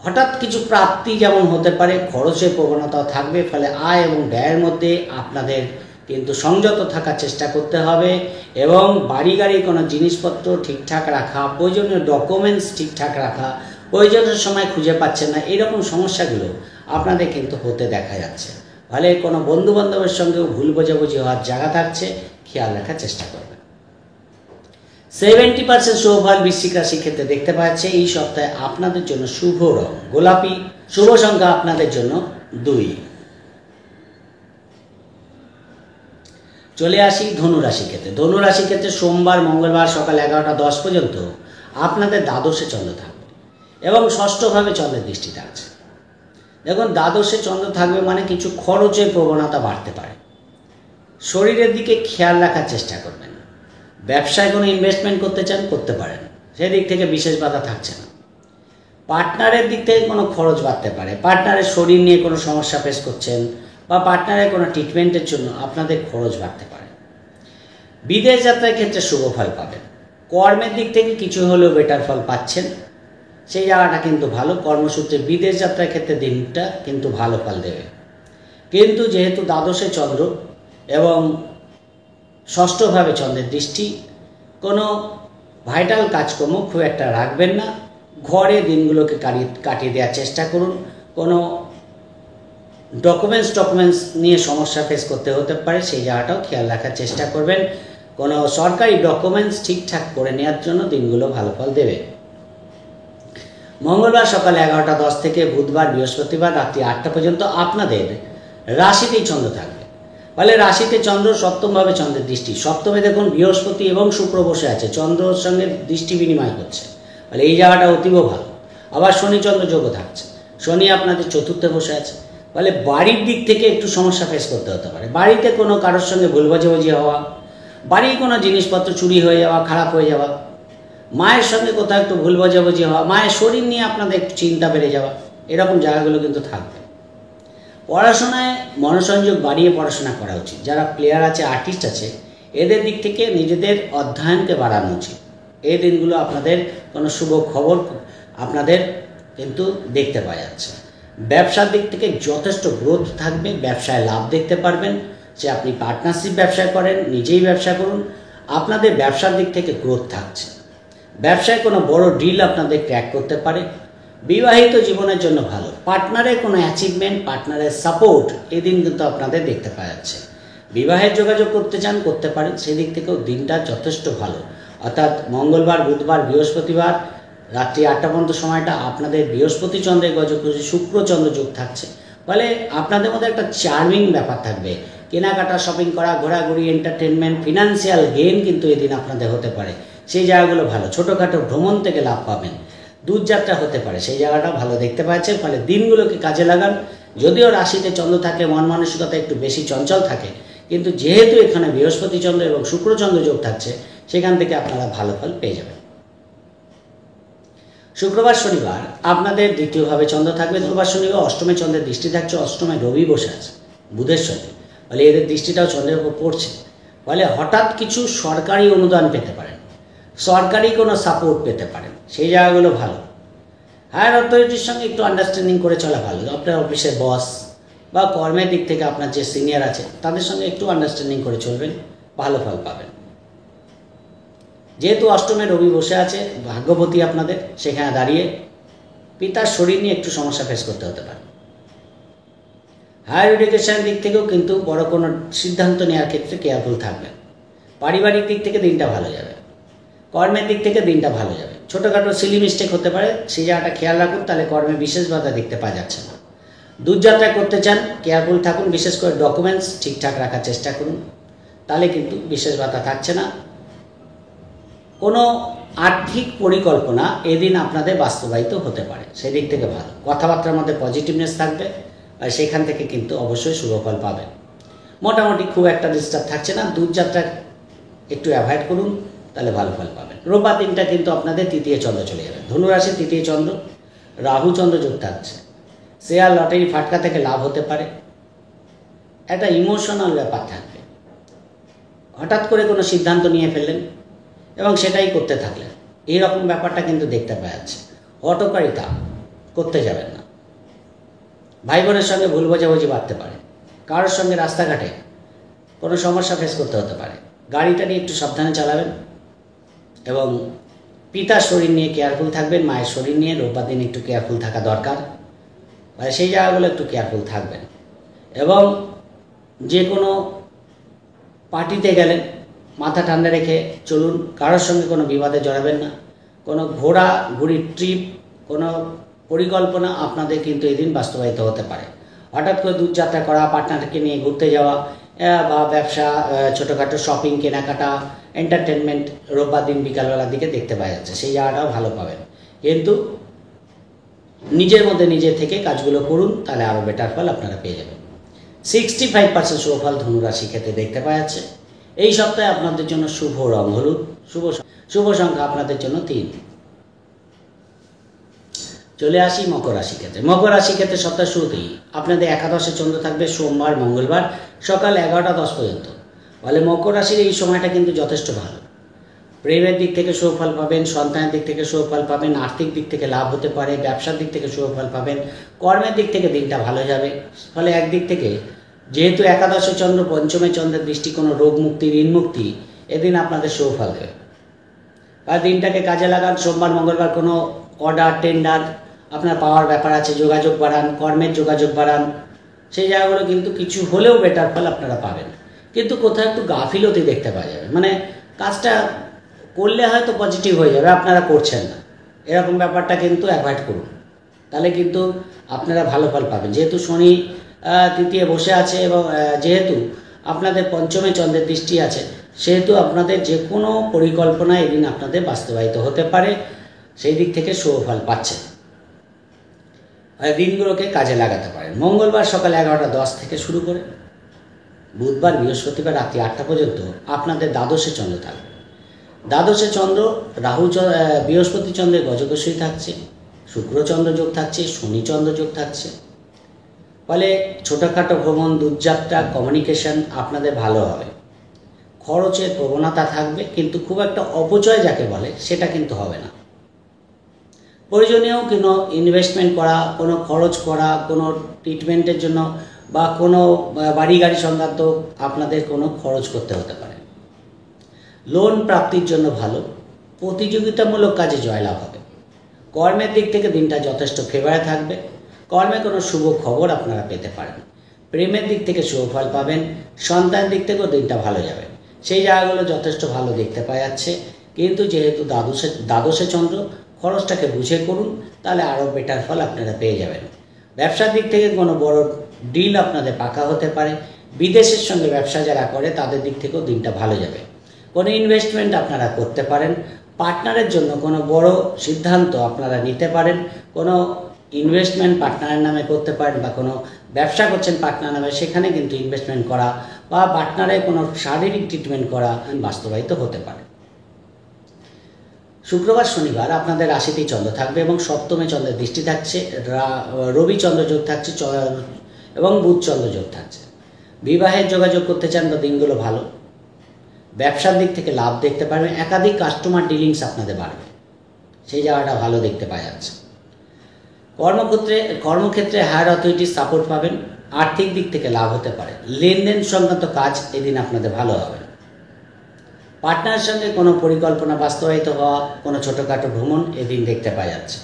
A: হঠাৎ কিছু প্রাপ্তি যেমন হতে পারে, খরচের প্রবণতাও থাকবে। ফলে আয় এবং ব্যয়ের মধ্যে আপনাদের কিন্তু সংযত থাকার চেষ্টা করতে হবে এবং বাড়ি গাড়ির কোনো জিনিসপত্র ঠিকঠাক রাখা, প্রয়োজনীয় ডকুমেন্টস ঠিকঠাক রাখা, প্রয়োজনের সময় খুঁজে পাচ্ছেন না, এইরকম সমস্যাগুলো আপনাদের কিন্তু হতে দেখা যাচ্ছে। ফলে কোনো বন্ধুবান্ধবের সঙ্গেও ভুল বোঝাবুঝি হওয়ার জায়গা থাকছে, খেয়াল রাখার চেষ্টা করবেন। 70% শুভ ফল বৃশ্চিক রাশির ক্ষেত্রে দেখতে পাচ্ছে। এই সপ্তাহে আপনাদের জন্য শুভ রং গোলাপি, শুভ সংখ্যা আপনাদের জন্য 2। চলে আসি ধনুরাশির ক্ষেত্রে। ধনুরাশির ক্ষেত্রে সোমবার মঙ্গলবার সকাল 11:10 পর্যন্ত আপনাদের দ্বাদশে চন্দ্র থাকবে এবং ষষ্ঠভাবে চন্দ্রের দৃষ্টি থাকছে। দেখুন, দ্বাদশে চন্দ্র থাকবে মানে কিছু খরচের প্রবণতা বাড়তে পারে। শরীরের দিকে খেয়াল রাখার চেষ্টা করবেন। ব্যবসায় কোনো ইনভেস্টমেন্ট করতে চান, করতে পারেন, সেদিক থেকে বিশেষ বাধা থাকছে না। পার্টনারের দিক থেকে কোনো খরচ বাড়তে পারে। পার্টনারের শরীর নিয়ে কোনো সমস্যা ফেস করছেন বা পার্টনারের কোনো ট্রিটমেন্টের জন্য আপনাদের খরচ বাড়তে পারে। বিদেশ যাত্রার ক্ষেত্রে শুভ ফল পাবেন। কর্মের দিক থেকে কিছু হলেও বেটার ফল পাচ্ছেন, সেই জায়গাটা কিন্তু ভালো। কর্মসূত্রে বিদেশ যাত্রার ক্ষেত্রে দিনটা কিন্তু ভালো ফল দেবে। কিন্তু যেহেতু দ্বাদশে চন্দ্র এবং ষষ্ঠভাবে চন্দ্রের দৃষ্টি, কোনো ভাইটাল কাজকর্ম খুব একটা রাখবেন না। ঘরে দিনগুলোকে কাটিয়ে দেওয়ার চেষ্টা করুন। কোনো ডকুমেন্টস নিয়ে সমস্যা ফেস করতে হতে পারে, সেই জায়গাটাও খেয়াল রাখার চেষ্টা করবেন। কোনো সরকারি ডকুমেন্টস ঠিকঠাক করে নেওয়ার জন্য দিনগুলো ভালো ফল দেবে। মঙ্গলবার সকাল 11:10 থেকে বুধবার বৃহস্পতিবার রাত্রি 8টা পর্যন্ত আপনাদের রাশিতেই চন্দ্র থাকবে। ফলে রাশিতে চন্দ্র, সপ্তমভাবে চন্দ্রের দৃষ্টি। সপ্তমে দেখুন বৃহস্পতি এবং শুক্র বসে আছে, চন্দ্রর সঙ্গে দৃষ্টি বিনিময় করছে। ফলে এই জায়গাটা অতীব ভালো। আবার শনি চন্দ্র যোগও থাকছে। শনি আপনাদের চতুর্থে বসে আছে। ফলে বাড়ির দিক থেকে একটু সমস্যা ফেস করতে হতে পারে। বাড়িতে কোনো কারোর সঙ্গে ভুল বোঝাবুঝি হওয়া, বাড়ির কোনো জিনিসপত্র চুরি হয়ে যাওয়া, খারাপ হয়ে যাওয়া, মায়ের সঙ্গে কোথাও একটু ভুল বোঝাবুঝি হওয়া, মায়ের শরীর নিয়ে আপনাদের একটু চিন্তা বেড়ে যাওয়া, এরকম জায়গাগুলো কিন্তু থাকবে। পড়াশোনায় মনোসংযোগ বাড়িয়ে পড়াশোনা করা উচিত। যারা প্লেয়ার আছে, আর্টিস্ট আছে, এদের দিক থেকে নিজেদের অধ্যয়নকে বাড়ানো উচিত। এই দিনগুলো আপনাদের কোনো শুভ খবর আপনাদের কিন্তু দেখতে পাওয়া যাচ্ছে। ব্যবসার দিক থেকে যথেষ্ট গ্রোথ থাকবে, ব্যবসায় লাভ দেখতে পারবেন।
B: সে আপনি পার্টনারশিপ ব্যবসা করেন, নিজেই ব্যবসা করুন, আপনাদের ব্যবসার দিক থেকে গ্রোথ থাকছে। ব্যবসায় কোনো বড় ডিল আপনাদের ক্র্যাক করতে পারে। বিবাহিত জীবনের জন্য ভালো। পার্টনারের কোনো অ্যাচিভমেন্ট, পার্টনারের সাপোর্ট এদিন কিন্তু আপনাদের দেখতে পাওয়া যাচ্ছে। বিবাহের যোগাযোগ করতে চান, করতে পারেন, সেদিক থেকেও দিনটা যথেষ্ট ভালো। অর্থাৎ মঙ্গলবার, বুধবার, বৃহস্পতিবার রাত্রি 8টা পর্যন্ত সময়টা আপনাদের বৃহস্পতি চন্দ্রের গজকেশরী, শুক্র চন্দ্র যোগ থাকছে। ফলে আপনাদের মধ্যে একটা চার্মিং ব্যাপার থাকবে। কেনাকাটা, শপিং করা, ঘোরাঘুরি, এন্টারটেনমেন্ট, ফিনান্সিয়াল গেইন কিন্তু এদিন আপনাদের হতে পারে। সেই জায়গাগুলো ভালো। ছোটোখাটো ভ্রমণ থেকে লাভ পাবেন। দূরযাত্রা হতে পারে, সেই জায়গাটা ভালো দেখতে পাচ্ছেন। ফলে দিনগুলোকে কাজে লাগান। যদিও রাশিতে চন্দ্র থাকে, মন মানসিকতা একটু বেশি চঞ্চল থাকে, কিন্তু যেহেতু এখানে বৃহস্পতি চন্দ্র এবং শুক্রচন্দ্র যোগ থাকছে, সেখান থেকে আপনারা ভালো ফল পেয়ে যাবেন। শুক্রবার, শনিবার আপনাদের দ্বিতীয়ভাবে চন্দ্র থাকবে। শুক্রবার, শনিবার অষ্টমে চন্দ্রের দৃষ্টি থাকছে, অষ্টমে রবি বসে আছে বুধের সঙ্গে। ফলে এদের দৃষ্টিটাও চন্দ্রের উপর পড়ছে। ফলে হঠাৎ কিছু সরকারি অনুদান পেতে পারেন, সরকারি কোনো সাপোর্ট পেতে পারেন, সেই জায়গাগুলো ভালো। হায়ার অথরিটির সঙ্গে একটু আন্ডারস্ট্যান্ডিং করে চলা ভালো। আপনার অফিসের বস বা কর্মের দিক থেকে আপনার যে সিনিয়র আছে তাদের সঙ্গে একটু আন্ডারস্ট্যান্ডিং করে চলবেন, ভালো ফল পাবেন। যেহেতু অষ্টমে রবি বসে আছে, ভাগ্যবতী আপনাদের, সেখানে দাঁড়িয়ে পিতার শরীর নিয়ে একটু সমস্যা ফেস করতে হতে পারে। হায়ার এডুকেশনের দিক থেকেও কিন্তু বড় কোনো সিদ্ধান্ত নেওয়ার ক্ষেত্রে কেয়ারফুল থাকবেন। পারিবারিক দিক থেকে দিনটা ভালো যাবে। কর্মের দিক থেকে দিনটা ভালো যাবে। ছোটোখাটো সিলি মিস্টেক হতে পারে, সেই জায়গাটা খেয়াল রাখুন, তাহলে কর্মে বিশেষ বাধা দেখতে পাওয়া যাচ্ছে না। দূরযাত্রা করতে চান, কেয়ারফুল থাকুন, বিশেষ করে ডকুমেন্টস ঠিকঠাক রাখার চেষ্টা করুন, তাহলে কিন্তু বিশেষ বাধা থাকছে না। কোনো আর্থিক পরিকল্পনা এদিন আপনাদের বাস্তবায়িত হতে পারে, সেদিক থেকে ভালো। কথাবার্তার মধ্যে পজিটিভনেস থাকবে, আর সেখান থেকে কিন্তু অবশ্যই শুভ ফল পাবেন। মোটামুটি খুব একটা ডিস্টার্ব থাকছে না। দূরযাত্রা একটু অ্যাভয়েড করুন, তাহলে ভালো ফল পাবেন। রোববার দিনটা কিন্তু আপনাদের তৃতীয় চন্দ্র চলে যাবে। ধনুরাশির তৃতীয় চন্দ্র, রাহু চন্দ্র যোগ থাকছে। শেয়ার, লটারি, ফাটকা থেকে লাভ হতে পারে। একটা ইমোশনাল ব্যাপার থাকবে। হঠাৎ করে কোনো সিদ্ধান্ত নিয়ে ফেললেন এবং সেটাই করতে থাকলেন, এইরকম ব্যাপারটা কিন্তু দেখতে পাওয়া যাচ্ছে। হঠকারিতা করতে যাবেন না। ভাই বোনের সঙ্গে ভুল বোঝাবুঝি বাড়তে পারে। কারোর সঙ্গে রাস্তাঘাটে কোনো সমস্যা ফেস করতে হতে পারে। গাড়িটা নিয়ে একটু সাবধানে চালাবেন এবং পিতার শরীর নিয়ে কেয়ারফুল থাকবেন। মায়ের শরীর নিয়ে রোববার দিন একটু কেয়ারফুল থাকা দরকার। সেই জায়গাগুলো একটু কেয়ারফুল থাকবেন। এবং যে কোনো পার্টিতে গেলেন মাথা ঠান্ডা রেখে চলুন, কারোর সঙ্গে কোনো বিবাদে জড়াবেন না। কোনো ঘোরাঘুরির ট্রিপ, কোনো পরিকল্পনা আপনাদের কিন্তু এদিন বাস্তবায়িত হতে পারে। হঠাৎ করে দূরযাত্রা করা, পার্টনারকে নিয়ে ঘুরতে যাওয়া বা ব্যবসা, ছোটোখাটো শপিং, কেনাকাটা, এন্টারটেনমেন্ট রোববার দিন বিকালবেলার দিকে দেখতে পাওয়া যাচ্ছে, সেই জায়গাটাও ভালো পাবেন। কিন্তু নিজের মধ্যে নিজে থেকে কাজগুলো করুন, তাহলে আরও বেটার ফল আপনারা পেয়ে যাবেন। 65% শুভ ফল ধনুরাশি ক্ষেত্রে দেখতে পাওয়া যাচ্ছে। এই সপ্তাহে আপনাদের জন্য শুভ রং হলুদ, শুভ সংখ্যা আপনাদের জন্য 3। চলে আসি মকর রাশি ক্ষেত্রে। মকর রাশি ক্ষেত্রে সপ্তাহ শুরুতেই আপনাদের একাদশে চন্দ্র থাকবে সোমবার, মঙ্গলবার সকাল 11টা 10 পর্যন্ত। ফলে মকর রাশির এই সময়টা কিন্তু যথেষ্ট ভালো। প্রেমের দিক থেকে শুভ ফল পাবেন, সন্তানের দিক থেকে শুভ ফল পাবেন, আর্থিক দিক থেকে লাভ হতে পারে, ব্যবসার দিক থেকে শুভ ফল পাবেন, কর্মের দিক থেকে দিনটা ভালো যাবে। ফলে একদিক থেকে যেহেতু একাদশে চন্দ্র, পঞ্চমে চন্দ্রের দৃষ্টি, কোনো রোগ মুক্তি, ঋণ মুক্তি এদিন আপনাদের শুভ ফল দেবে। আর দিনটাকে কাজে লাগান। সোমবার, মঙ্গলবার কোনো অর্ডার, টেন্ডার আপনার পাওয়ার ব্যাপার আছে, যোগাযোগ বাড়ান, কর্মের যোগাযোগ বাড়ান, সেই জায়গাগুলো কিন্তু কিছু হলেও বেটার ফল আপনারা পাবেন। কিন্তু কোথাও একটু গাফিলতি দেখতে পাওয়া যাবে, মানে কাজটা করলে হয়তো পজিটিভ হয়ে যাবে, আপনারা করছেন না, এরকম ব্যাপারটা কিন্তু অ্যাভয়েড করুন, তাহলে কিন্তু আপনারা ভালো ফল পাবেন। যেহেতু শনি তৃতীয় বসে আছে এবং যেহেতু আপনাদের পঞ্চমে চন্দ্রের দৃষ্টি আছে, সেহেতু আপনাদের যে কোনো পরিকল্পনা এদিন আপনাদের বাস্তবায়িত হতে পারে, সেই দিক থেকে শুভ ফল পাচ্ছেন। দিনগুলোকে কাজে লাগাতে পারেন। মঙ্গলবার সকাল 11টা 10 থেকে শুরু করে বুধবার, বৃহস্পতিবার রাত্রি 8টা পর্যন্ত আপনাদের দ্বাদশে চন্দ্র থাকবে। দ্বাদশে চন্দ্র বৃহস্পতি চন্দ্রের গজকেশরী থাকছে, শুক্রচন্দ্র যোগ থাকছে, শনিচন্দ্র যোগ থাকছে। ফলে ছোটোখাটো ভ্রমণ, দূরযাত্রা, কমিউনিকেশন আপনাদের ভালো হবে। খরচের প্রবণতা থাকবে, কিন্তু খুব একটা অপচয় যাকে বলে সেটা কিন্তু হবে না। প্রয়োজনীয় কোনো ইনভেস্টমেন্ট করা, কোনো খরচ করা, কোনো ট্রিটমেন্টের জন্য বা কোনো বাড়ি গাড়ি সংক্রান্ত আপনাদের কোনো খরচ করতে হতে পারে। লোন প্রাপ্তির জন্য ভালো, প্রতিযোগিতামূলক কাজে জয়লাভ হবে। কর্মের দিক থেকে দিনটা যথেষ্ট ফেভারে থাকবে, কর্মে কোনো শুভ খবর আপনারা পেতে পারেন। প্রেমের দিক থেকে শুভ ফল পাবেন, সন্তানের দিক থেকেও দিনটা ভালো যাবে, সেই জায়গাগুলো যথেষ্ট ভালো দেখতে পাওয়া যাচ্ছে। কিন্তু যেহেতু দ্বাদশে চন্দ্র, খরচটাকে বুঝে করুন, তাহলে আরও বেটার ফল আপনারা পেয়ে যাবেন। ব্যবসার দিক থেকে কোনো বড় ডিল আপনাদের পাকা হতে পারে। বিদেশের সঙ্গে ব্যবসা যারা করে তাদের দিক থেকেও দিনটা ভালো যাবে। কোনো ইনভেস্টমেন্ট আপনারা করতে পারেন, পার্টনারের জন্য কোনো বড় সিদ্ধান্ত আপনারা নিতে পারেন। কোনো ইনভেস্টমেন্ট পার্টনারের নামে করতে পারেন বা কোনো ব্যবসা করছেন পার্টনার নামে, সেখানে কিন্তু ইনভেস্টমেন্ট করা বা পার্টনারের কোনো শারীরিক ট্রিটমেন্ট করা বাস্তবায়িত হতে পারে। শুক্রবার শনিবার আপনাদের রাশিতেই চন্দ্র থাকবে এবং সপ্তমে চন্দ্রের দৃষ্টি থাকছে, রবি চন্দ্র যোগ থাকছে এবং বুধ চন্দ্র যোগ থাকছে। বিবাহের যোগাযোগ করতে চান বা দিনগুলো ভালো। ব্যবসার দিক থেকে লাভ দেখতে পারবেন, একাধিক কাস্টমার ডিলিংস আপনাদের বাড়বে, সেই জায়গাটা ভালো দেখতে পাওয়া যাচ্ছে। কর্মক্ষেত্রে হায়ার অথরিটির সাপোর্ট পাবেন, আর্থিক দিক থেকে লাভ হতে পারে। লেনদেন সংক্রান্ত কাজ এদিন আপনাদের ভালো হবে। পার্টনারের সঙ্গে কোনো পরিকল্পনা বাস্তবায়িত হওয়া, কোনো ছোটোখাটো ভ্রমণ এদিন দেখতে পাওয়া যাচ্ছে।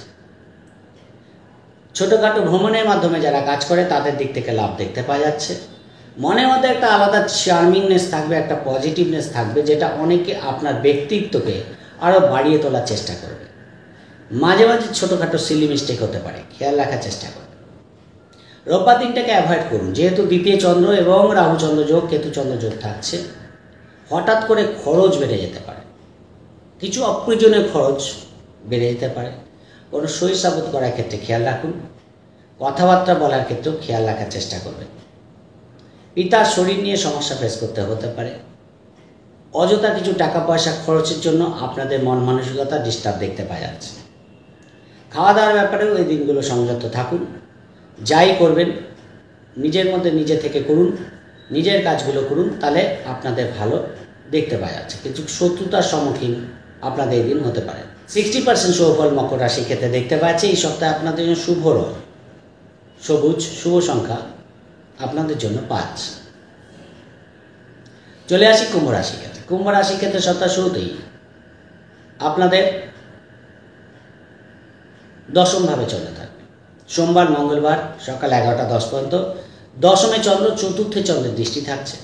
B: ছোটোখাটো ভ্রমণের মাধ্যমে যারা কাজ করে তাদের দিক থেকে লাভ দেখতে পাওয়া যাচ্ছে। মনের মধ্যে একটা আলাদা চার্মিংনেস থাকবে, একটা পজিটিভনেস থাকবে, যেটা অনেকে আপনার ব্যক্তিত্বকে আরও বাড়িয়ে তোলার চেষ্টা করবে। মাঝে মাঝে ছোটোখাটো সিলি মিস্টেক হতে পারে, খেয়াল রাখার চেষ্টা করবে। রোববার দিনটাকে অ্যাভয়েড করুন, যেহেতু দ্বিতীয় চন্দ্র এবং রাহু চন্দ্র যোগ, কেতু চন্দ্র যোগ থাকছে। হঠাৎ করে খরচ বেড়ে যেতে পারে, কিছু অপ্রয়োজনীয় খরচ বেড়ে যেতে পারে। কোনো সই সাবুত করার ক্ষেত্রে খেয়াল রাখুন, কথাবার্তা বলার ক্ষেত্রেও খেয়াল রাখার চেষ্টা করবেন। পিতার শরীর নিয়ে সমস্যা ফেস করতে হতে পারে। অযথা কিছু টাকা পয়সা খরচের জন্য আপনাদের মন মানসিকতা ডিস্টার্ব দেখতে পাওয়া যাচ্ছে। খাওয়া দাওয়ার ব্যাপারেও এই দিনগুলো সংযত থাকুন। যাই করবেন নিজের মধ্যে নিজে থেকে করুন, নিজের কাজগুলো করুন, তাহলে আপনাদের ভালো দেখতে পাওয়া যাচ্ছে। কিছু শত্রুতার সম্মুখীন আপনাদের এই দিন হতে পারে। 60% শুভফল মকর রাশির ক্ষেত্রে দেখতে পাচ্ছি। এই সপ্তাহে আপনাদের জন্য শুভ রং সবুজ, শুভ সংখ্যা আপনাদের জন্য 5। চলে আসি কুম্ভ রাশির ক্ষেত্রে। কুম্ভ রাশির ক্ষেত্রে সপ্তাহ শুরুতেই আপনাদের দশমভাবে চলে থাকবে। সোমবার মঙ্গলবার সকাল 11টা 10 পর্যন্ত দশমে চন্দ্র, চতুর্থে চন্দ্রের দৃষ্টি থাকছে।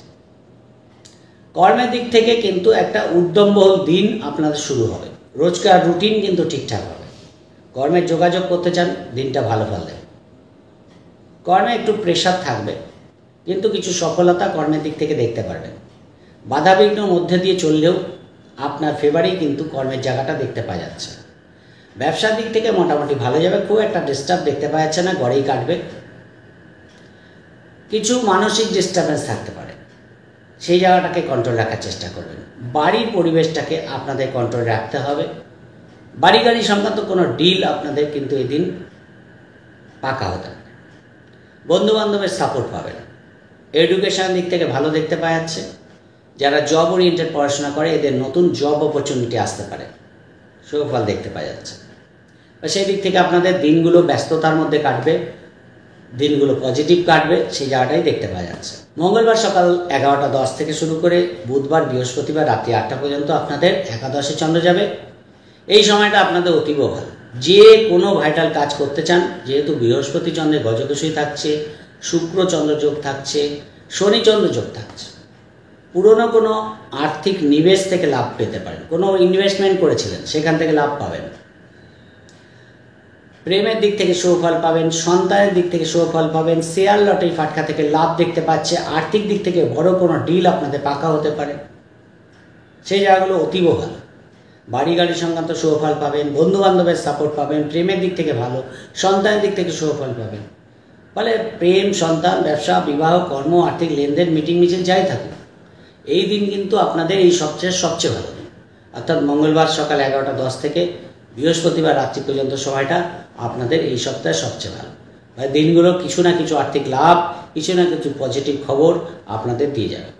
B: কর্মের দিক থেকে কিন্তু একটা উদ্যমবহুল দিন আপনাদের শুরু হবে। রোজকার রুটিন কিন্তু ঠিকঠাক হবে। কর্মের যোগাযোগ করতে চান, দিনটা ভালো ফল দেবে। কর্মে একটু প্রেশার থাকবে, কিন্তু কিছু সফলতা কর্মের দিক থেকে দেখতে পারবেন। বাধাবিঘ্নের মধ্যে দিয়ে চললেও আপনার ফেভারেই কিন্তু কর্মের জায়গাটা দেখতে পাওয়া যাচ্ছে। ব্যবসার দিক থেকে মোটামুটি ভালো যাবে, খুব একটা ডিস্টার্ব দেখতে পাওয়া যাচ্ছে না, গড়েই কাটবে। কিছু মানসিক ডিস্টারবেন্স থাকতে পারে, সেই জায়গাটাকে কন্ট্রোল রাখার চেষ্টা করবেন। বাড়ির পরিবেশটাকে আপনাদের কন্ট্রোল রাখতে হবে। বাড়ি গাড়ি সংক্রান্ত কোনো ডিল আপনাদের কিন্তু এদিন পাকা হতে পারে। বন্ধুবান্ধবের সাপোর্ট পাবেন। এডুকেশন দিক থেকে ভালো দেখতে পাওয়া যাচ্ছে। যারা জব ওরিয়েন্টেড পড়াশোনা করে এদের নতুন জব অপরচুনিটি আসতে পারে, সুফল দেখতে পাওয়া যাচ্ছে। সেই দিক থেকে আপনাদের দিনগুলো ব্যস্ততার মধ্যে কাটবে, দিনগুলো পজিটিভ কাটবে, সেই জায়গাটাই দেখতে পাওয়া যাচ্ছে। মঙ্গলবার সকাল 11টা 10 থেকে শুরু করে বুধবার বৃহস্পতিবার রাত্রি 8টা পর্যন্ত আপনাদের একাদশে চন্দ্র যাবে। এই সময়টা আপনাদের অতীব ভালো। যে কোনো ভাইটাল কাজ করতে চান, যেহেতু বৃহস্পতি চন্দ্রের গজকেশই থাকছে, শুক্র চন্দ্র যোগ থাকছে, শনি চন্দ্র যোগ থাকছে, পুরনো কোনো আর্থিক নিবেশ থেকে লাভ পেতে পারেন। কোনো ইনভেস্টমেন্ট করেছিলেন, সেখান থেকে লাভ পাবেন। প্রেমের দিক থেকে সুফল পাবেন, সন্তানের দিক থেকে সুফল পাবেন, শেয়ার লটারি ফাটকা থেকে লাভ দেখতে পাচ্ছে। আর্থিক দিক থেকে বড় কোনো ডিল আপনাদের পাকা হতে পারে, সেই জায়গাগুলো অতীব ভালো। বাড়ি গাড়ি সংক্রান্ত সুফল পাবেন, বন্ধুবান্ধবের সাপোর্ট পাবেন, প্রেমের দিক থেকে ভালো, সন্তানের দিক থেকে সুফল পাবেন। ফলে প্রেম, সন্তান, ব্যবসা, বিবাহ, কর্ম, আর্থিক লেনদেন, মিটিং মিছিল যাই থাকুক, এই দিন কিন্তু আপনাদের এই সবচেয়ে ভালো দিন। অর্থাৎ মঙ্গলবার সকাল 11টা 10 থেকে বৃহস্পতিবার রাত্রি পর্যন্ত সময়টা আপনাদের এই সপ্তাহে সবচেয়ে ভালো। ভাই দিনগুলো কিছু না কিছু আর্থিক লাভ, কিছু না কিছু পজিটিভ খবর আপনাদের দিয়ে যাবে।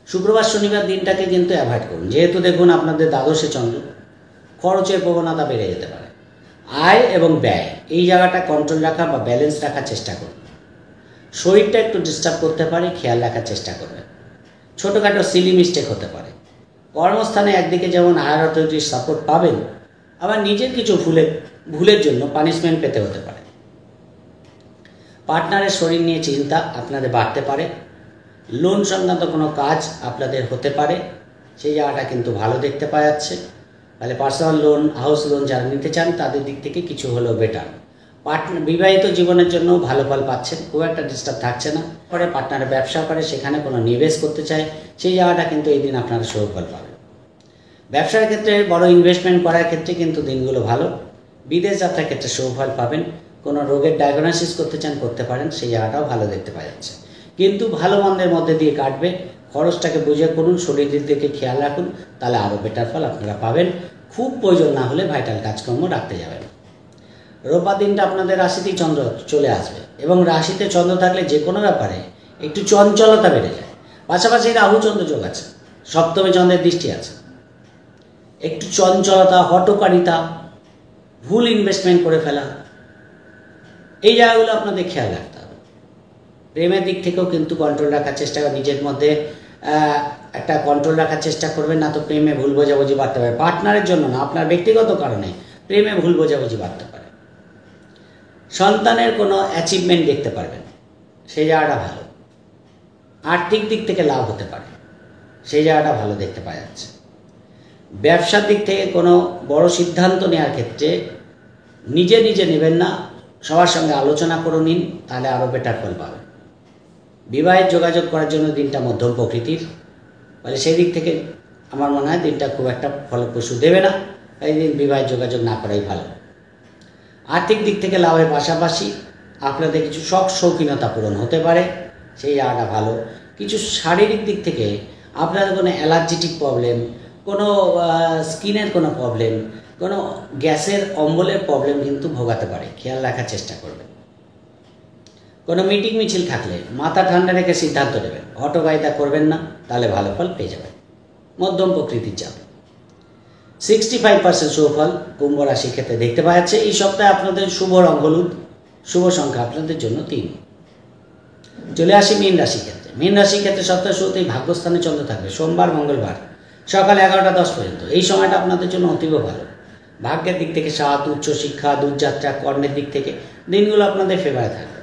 B: শুক্রবার শনিবার দিনটাকে কিন্তু অ্যাভয়েড করুন, যেহেতু দেখুন আপনাদের দ্বাদশে চন্দ্র, খরচের প্রবণতা বেড়ে যেতে পারে। আয় এবং ব্যয় এই জায়গাটা কন্ট্রোল রাখা বা ব্যালেন্স রাখার চেষ্টা করুন। শরীরটা একটু ডিস্টার্ব করতে পারে, খেয়াল রাখার চেষ্টা করবেন। ছোটোখাটো সিলি মিস্টেক হতে পারে। কর্মস্থানে একদিকে যেমন হায়ার অথরিটির সাপোর্ট পাবেন, আবার নিজের কিছু ভুলের জন্য পানিশমেন্ট পেতে হতে পারে। পার্টনারের শরীর নিয়ে চিন্তা আপনাদের বাড়তে পারে। লোন সংক্রান্ত কোনো কাজ আপনাদের হতে পারে, সেই জায়গাটা কিন্তু ভালো দেখতে পাওয়া যাচ্ছে। তাহলে পার্সোনাল লোন, হাউস লোন যারা নিতে চান তাদের দিক থেকে কিছু হলেও বেটার। বিবাহিত জীবনের জন্য ভালো ফল পাচ্ছেন, খুব একটা ডিস্টার্ব থাকছে না। পরে পার্টনারের ব্যবসা করে, সেখানে কোনো নিবেশ করতে চায়, সেই জায়গাটা কিন্তু এই দিন আপনারা শুভ ফল পাবেন। ব্যবসার ক্ষেত্রে বড় ইনভেস্টমেন্ট করার ক্ষেত্রে কিন্তু দিনগুলো ভালো। বিদেশ যাত্রার ক্ষেত্রে শুভ ফল পাবেন। কোনো রোগের ডায়াগনোসিস করতে চান করতে পারেন, সেই জায়গাটাও ভালো দেখতে পাওয়া যাচ্ছে। কিন্তু ভালো মন্দের মধ্যে দিয়ে কাটবে। খরচটাকে বুঝে করুন, শরীরের দিকে খেয়াল রাখুন, তাহলে আরও বেটার ফল আপনারা পাবেন। খুব প্রয়োজন না হলে ভাইটাল কাজকর্ম রাখতে যাবেন। রোববার দিনটা আপনাদের রাশিতেই চন্দ্র চলে আসবে এবং রাশিতে চন্দ্র থাকলে যে কোনো ব্যাপারে একটু চঞ্চলতা বেড়ে যায়। পাশাপাশি রাহু চন্দ্র যোগ আছে, সপ্তমে চন্দ্রের দৃষ্টি আছে। একটু চঞ্চলতা, হটকারিতা, ভুল ইনভেস্টমেন্ট করে ফেলা, এই জায়গাগুলো আপনাদের খেয়াল রাখতে হবে। প্রেমের দিক থেকেও কিন্তু কন্ট্রোল রাখার চেষ্টা করবেন, নিজের মধ্যে একটা কন্ট্রোল রাখার চেষ্টা করবেন, না তো প্রেমে ভুল বোঝাবুঝি বাড়তে পারে। পার্টনারের জন্য না, আপনার ব্যক্তিগত কারণে প্রেমে ভুল বোঝাবুঝি বাড়তে পারে। সন্তানের কোনো অ্যাচিভমেন্ট দেখতে পারবেন, সেই জায়গাটা ভালো। আর্থিক দিক থেকে লাভ হতে পারে, সেই জায়গাটা ভালো দেখতে পাওয়া যাচ্ছে। ব্যবসার দিক থেকে কোনো বড় সিদ্ধান্ত নেওয়ার ক্ষেত্রে নিজে নিজে নেবেন না, সবার সঙ্গে আলোচনা করে নিন, তাহলে আরও বেটার ফল পাবেন। বিবাহের যোগাযোগ করার জন্য দিনটা মধ্যম প্রকৃতির, ফলে সেই দিক থেকে আমার মনে হয় দিনটা খুব একটা ফলপ্রসূ দেবে না। এই দিন বিবাহের যোগাযোগ না করাই ভালো। আর্থিক দিক থেকে লাভের পাশাপাশি আপনাদের কিছু শখ শৌখিনতা পূরণ হতে পারে, সেই জায়গাটা ভালো। কিছু শারীরিক দিক থেকে আপনাদের কোনো অ্যালার্জিটিক প্রবলেম, কোনো স্কিনের কোনো প্রবলেম, কোনো গ্যাসের অম্বলের প্রবলেম কিন্তু ভোগাতে পারে, খেয়াল রাখার চেষ্টা করবেন। কোনো মিটিং মিছিল থাকলে মাথা ঠান্ডা রেখে সিদ্ধান্ত নেবেন, হটকারিতা করবেন না, তাহলে ভালো ফল পেয়ে যাবেন। মধ্যম প্রকৃতির যাবে। 65% শুভ ফল কুম্ভ রাশির ক্ষেত্রে দেখতে পাওয়া যাচ্ছে। এই সপ্তাহে আপনাদের শুভ রং হলুদ, শুভ সংখ্যা আপনাদের জন্য 3। চলে আসি মীন রাশির ক্ষেত্রে। মীন রাশির ক্ষেত্রে সপ্তাহের শুরুতেই ভাগ্যস্থানে চন্দ্র থাকবে সোমবার মঙ্গলবার সকাল 11টা 10 পর্যন্ত। এই সময়টা আপনাদের জন্য অতীব ভালো। ভাগ্যের দিক থেকে সাত, উচ্চশিক্ষা, দূরযাত্রা, কর্মের দিক থেকে দিনগুলো আপনাদের ফেভারে থাকবে।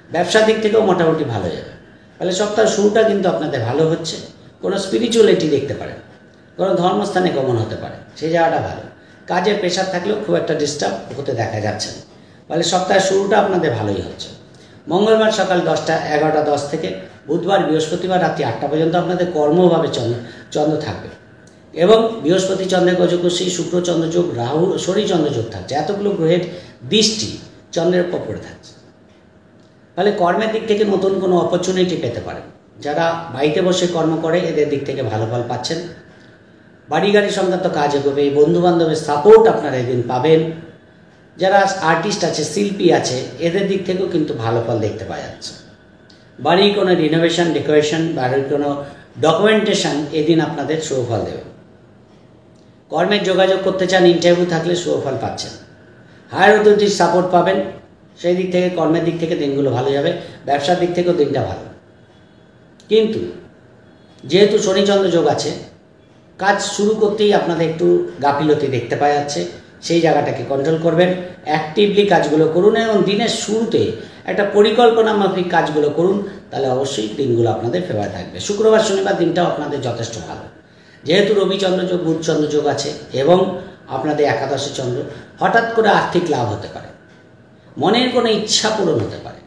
B: ব্যবসার দিক থেকেও মোটামুটি ভালো যাবে। ফলে সপ্তাহের শুরুটা কিন্তু আপনাদের ভালো হচ্ছে। কোনো স্পিরিচুয়ালিটি দেখতে পারেন, কোনো ধর্মস্থানে গমন হতে পারে, সেই জায়গাটা ভালো। কাজের প্রেশার থাকলেও খুব একটা ডিস্টার্ব হতে দেখা যাচ্ছে না। ফলে সপ্তাহের শুরুটা আপনাদের ভালোই হচ্ছে। মঙ্গলবার সকাল 11টা 10 থেকে বুধবার বৃহস্পতিবার রাত্রি 8টা পর্যন্ত আপনাদের কর্মভাবে চন্দ্র থাকবে এবং বৃহস্পতি চন্দ্রের গজকুশী, শুক্র চন্দ্রযোগ, রাহু শনি চন্দ্রযোগ থাকছে। এতগুলো গ্রহের দৃষ্টি চন্দ্রের উপর পড়ে থাকছে। ফলে কর্মের দিক থেকে নতুন কোনো অপরচুনিটি পেতে পারেন। যারা বাড়িতে বসে কর্ম করে এদের দিক থেকে ভালো ফল পাচ্ছেন। বাড়ি গাড়ি সংক্রান্ত কাজ এগোবে, বন্ধুবান্ধবের সাপোর্ট আপনারা এদিন পাবেন। যারা আর্টিস্ট আছে, শিল্পী আছে, এদের দিক থেকেও কিন্তু ভালো ফল দেখতে পাওয়া যাচ্ছে। বাড়ির কোনো রিনোভেশন, ডেকোরেশন, বাড়ির কোনো ডকুমেন্টেশন এদিন আপনাদের শুভ ফল দেবে। কর্মের যোগাযোগ করতে চান, ইন্টারভিউ থাকলে শুভ ফল পাচ্ছেন। হায়ার অথরিটির সাপোর্ট পাবেন, সেই দিক থেকে কর্মের দিক থেকে দিনগুলো ভালো যাবে। ব্যবসার দিক থেকেও দিনটা ভালো। কিন্তু যেহেতু শনিচন্দ্র যোগ আছে, কাজ শুরু করতেই আপনাদের একটু গাফিলতি দেখতে পাওয়া যাচ্ছে। সেই জায়গাটাকে কন্ট্রোল করবেন, অ্যাক্টিভলি কাজগুলো করুন এবং দিনের শুরুতে একটা পরিকল্পনা মাফিক কাজগুলো করুন, তাহলে অবশ্যই দিনগুলো আপনাদের ফেভার থাকবে। শুক্রবার শনিবার দিনটাও আপনাদের যথেষ্ট ভালো। যেহেতু রবি চন্দ্রযোগ, বুধ চন্দ্রযোগ আছে এবং আপনাদের একাদশে চন্দ্র, হঠাৎ করে আর্থিক লাভ হতে পারে, মনের কোনো ইচ্ছা পূরণ হতে পারে,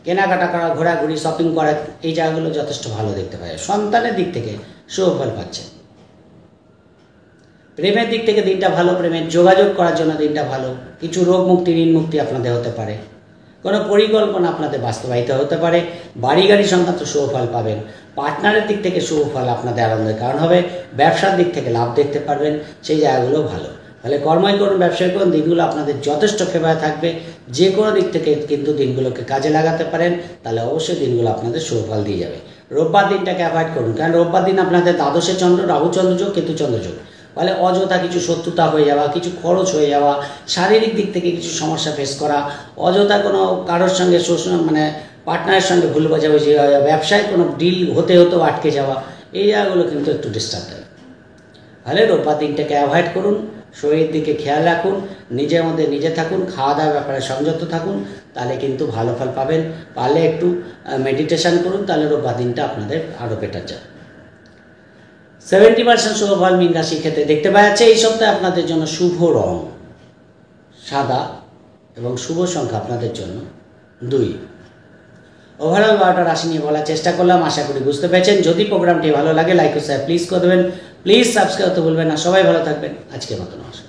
B: কেনাকাটা করা, ঘোরাঘুরি, শপিং করা, এই জায়গাগুলো যথেষ্ট ভালো দেখতে পায়। সন্তানের দিক থেকে শুভ ফল পাচ্ছে। প্রেমের দিক থেকে দিনটা ভালো, প্রেমের যোগাযোগ করার জন্য দিনটা ভালো। কিছু রোগ মুক্তি, ঋণ মুক্তি আপনাদের হতে পারে। কোনো পরিকল্পনা আপনাদের বাস্তবায়িত হতে পারে। বাড়ি গাড়ি সংক্রান্ত শুভ ফল পাবেন। পার্টনারের দিক থেকে শুভ ফল আপনাদের আনন্দের কারণ হবে। ব্যবসার দিক থেকে লাভ দেখতে পারবেন, সেই জায়গাগুলো ভালো। তাহলে কর্মই করুন, ব্যবসায় করুন, দিনগুলো আপনাদের যথেষ্ট ফেভার থাকবে। যে কোনো দিক থেকে কিন্তু দিনগুলোকে কাজে লাগাতে পারেন, তাহলে অবশ্যই দিনগুলো আপনাদের শুভ ফল দিয়ে যাবে। রোববার দিনটাকে অ্যাভয়েড করুন, কারণ রোববার দিন আপনাদের দ্বাদশে চন্দ্র, রাহু চন্দ্রযোগ, কেতু চন্দ্রযোগ। ফলে অযথা কিছু শত্রুতা হয়ে যাওয়া, কিছু খরচ হয়ে যাওয়া, শারীরিক দিক থেকে কিছু সমস্যা ফেস করা, অযথা কোনো কারোর সঙ্গে পার্টনারের সঙ্গে ভুল বোঝাবুঝি হওয়া, ব্যবসায় কোনো ডিল হতে হতেও আটকে যাওয়া, এই জায়গাগুলো কিন্তু একটু ডিস্টার্ব দেয়। তাহলে রোববার দিনটাকে অ্যাভয়েড করুন, শরীরের দিকে খেয়াল রাখুন, নিজের মধ্যে নিজে থাকুন, খাওয়া দাওয়ার ব্যাপারে সংযত থাকুন, তাহলে কিন্তু ভালো ফল পাবেন। পারলে একটু মেডিটেশন করুন, তাহলে রোববার দিনটা আপনাদের আরও বেটার যাবে। 70% শুভ ফল মীন রাশির ক্ষেত্রে দেখতে পাওয়া যাচ্ছে। এই সপ্তাহে আপনাদের জন্য শুভ রং সাদা এবং শুভ সংখ্যা আপনাদের জন্য 2। ওভারঅল 12টা রাশি নিয়ে বলার চেষ্টা করলাম, আশা করি বুঝতে পেরেছেন। যদি প্রোগ্রামটি ভালো লাগে লাইক ও শেয়ার প্লিজ করে দেবেন, প্লিজ সাবস্ক্রাইব করতে ভুলবেন না। সবাই ভালো থাকবেন, আজকের মতো নমস্কার।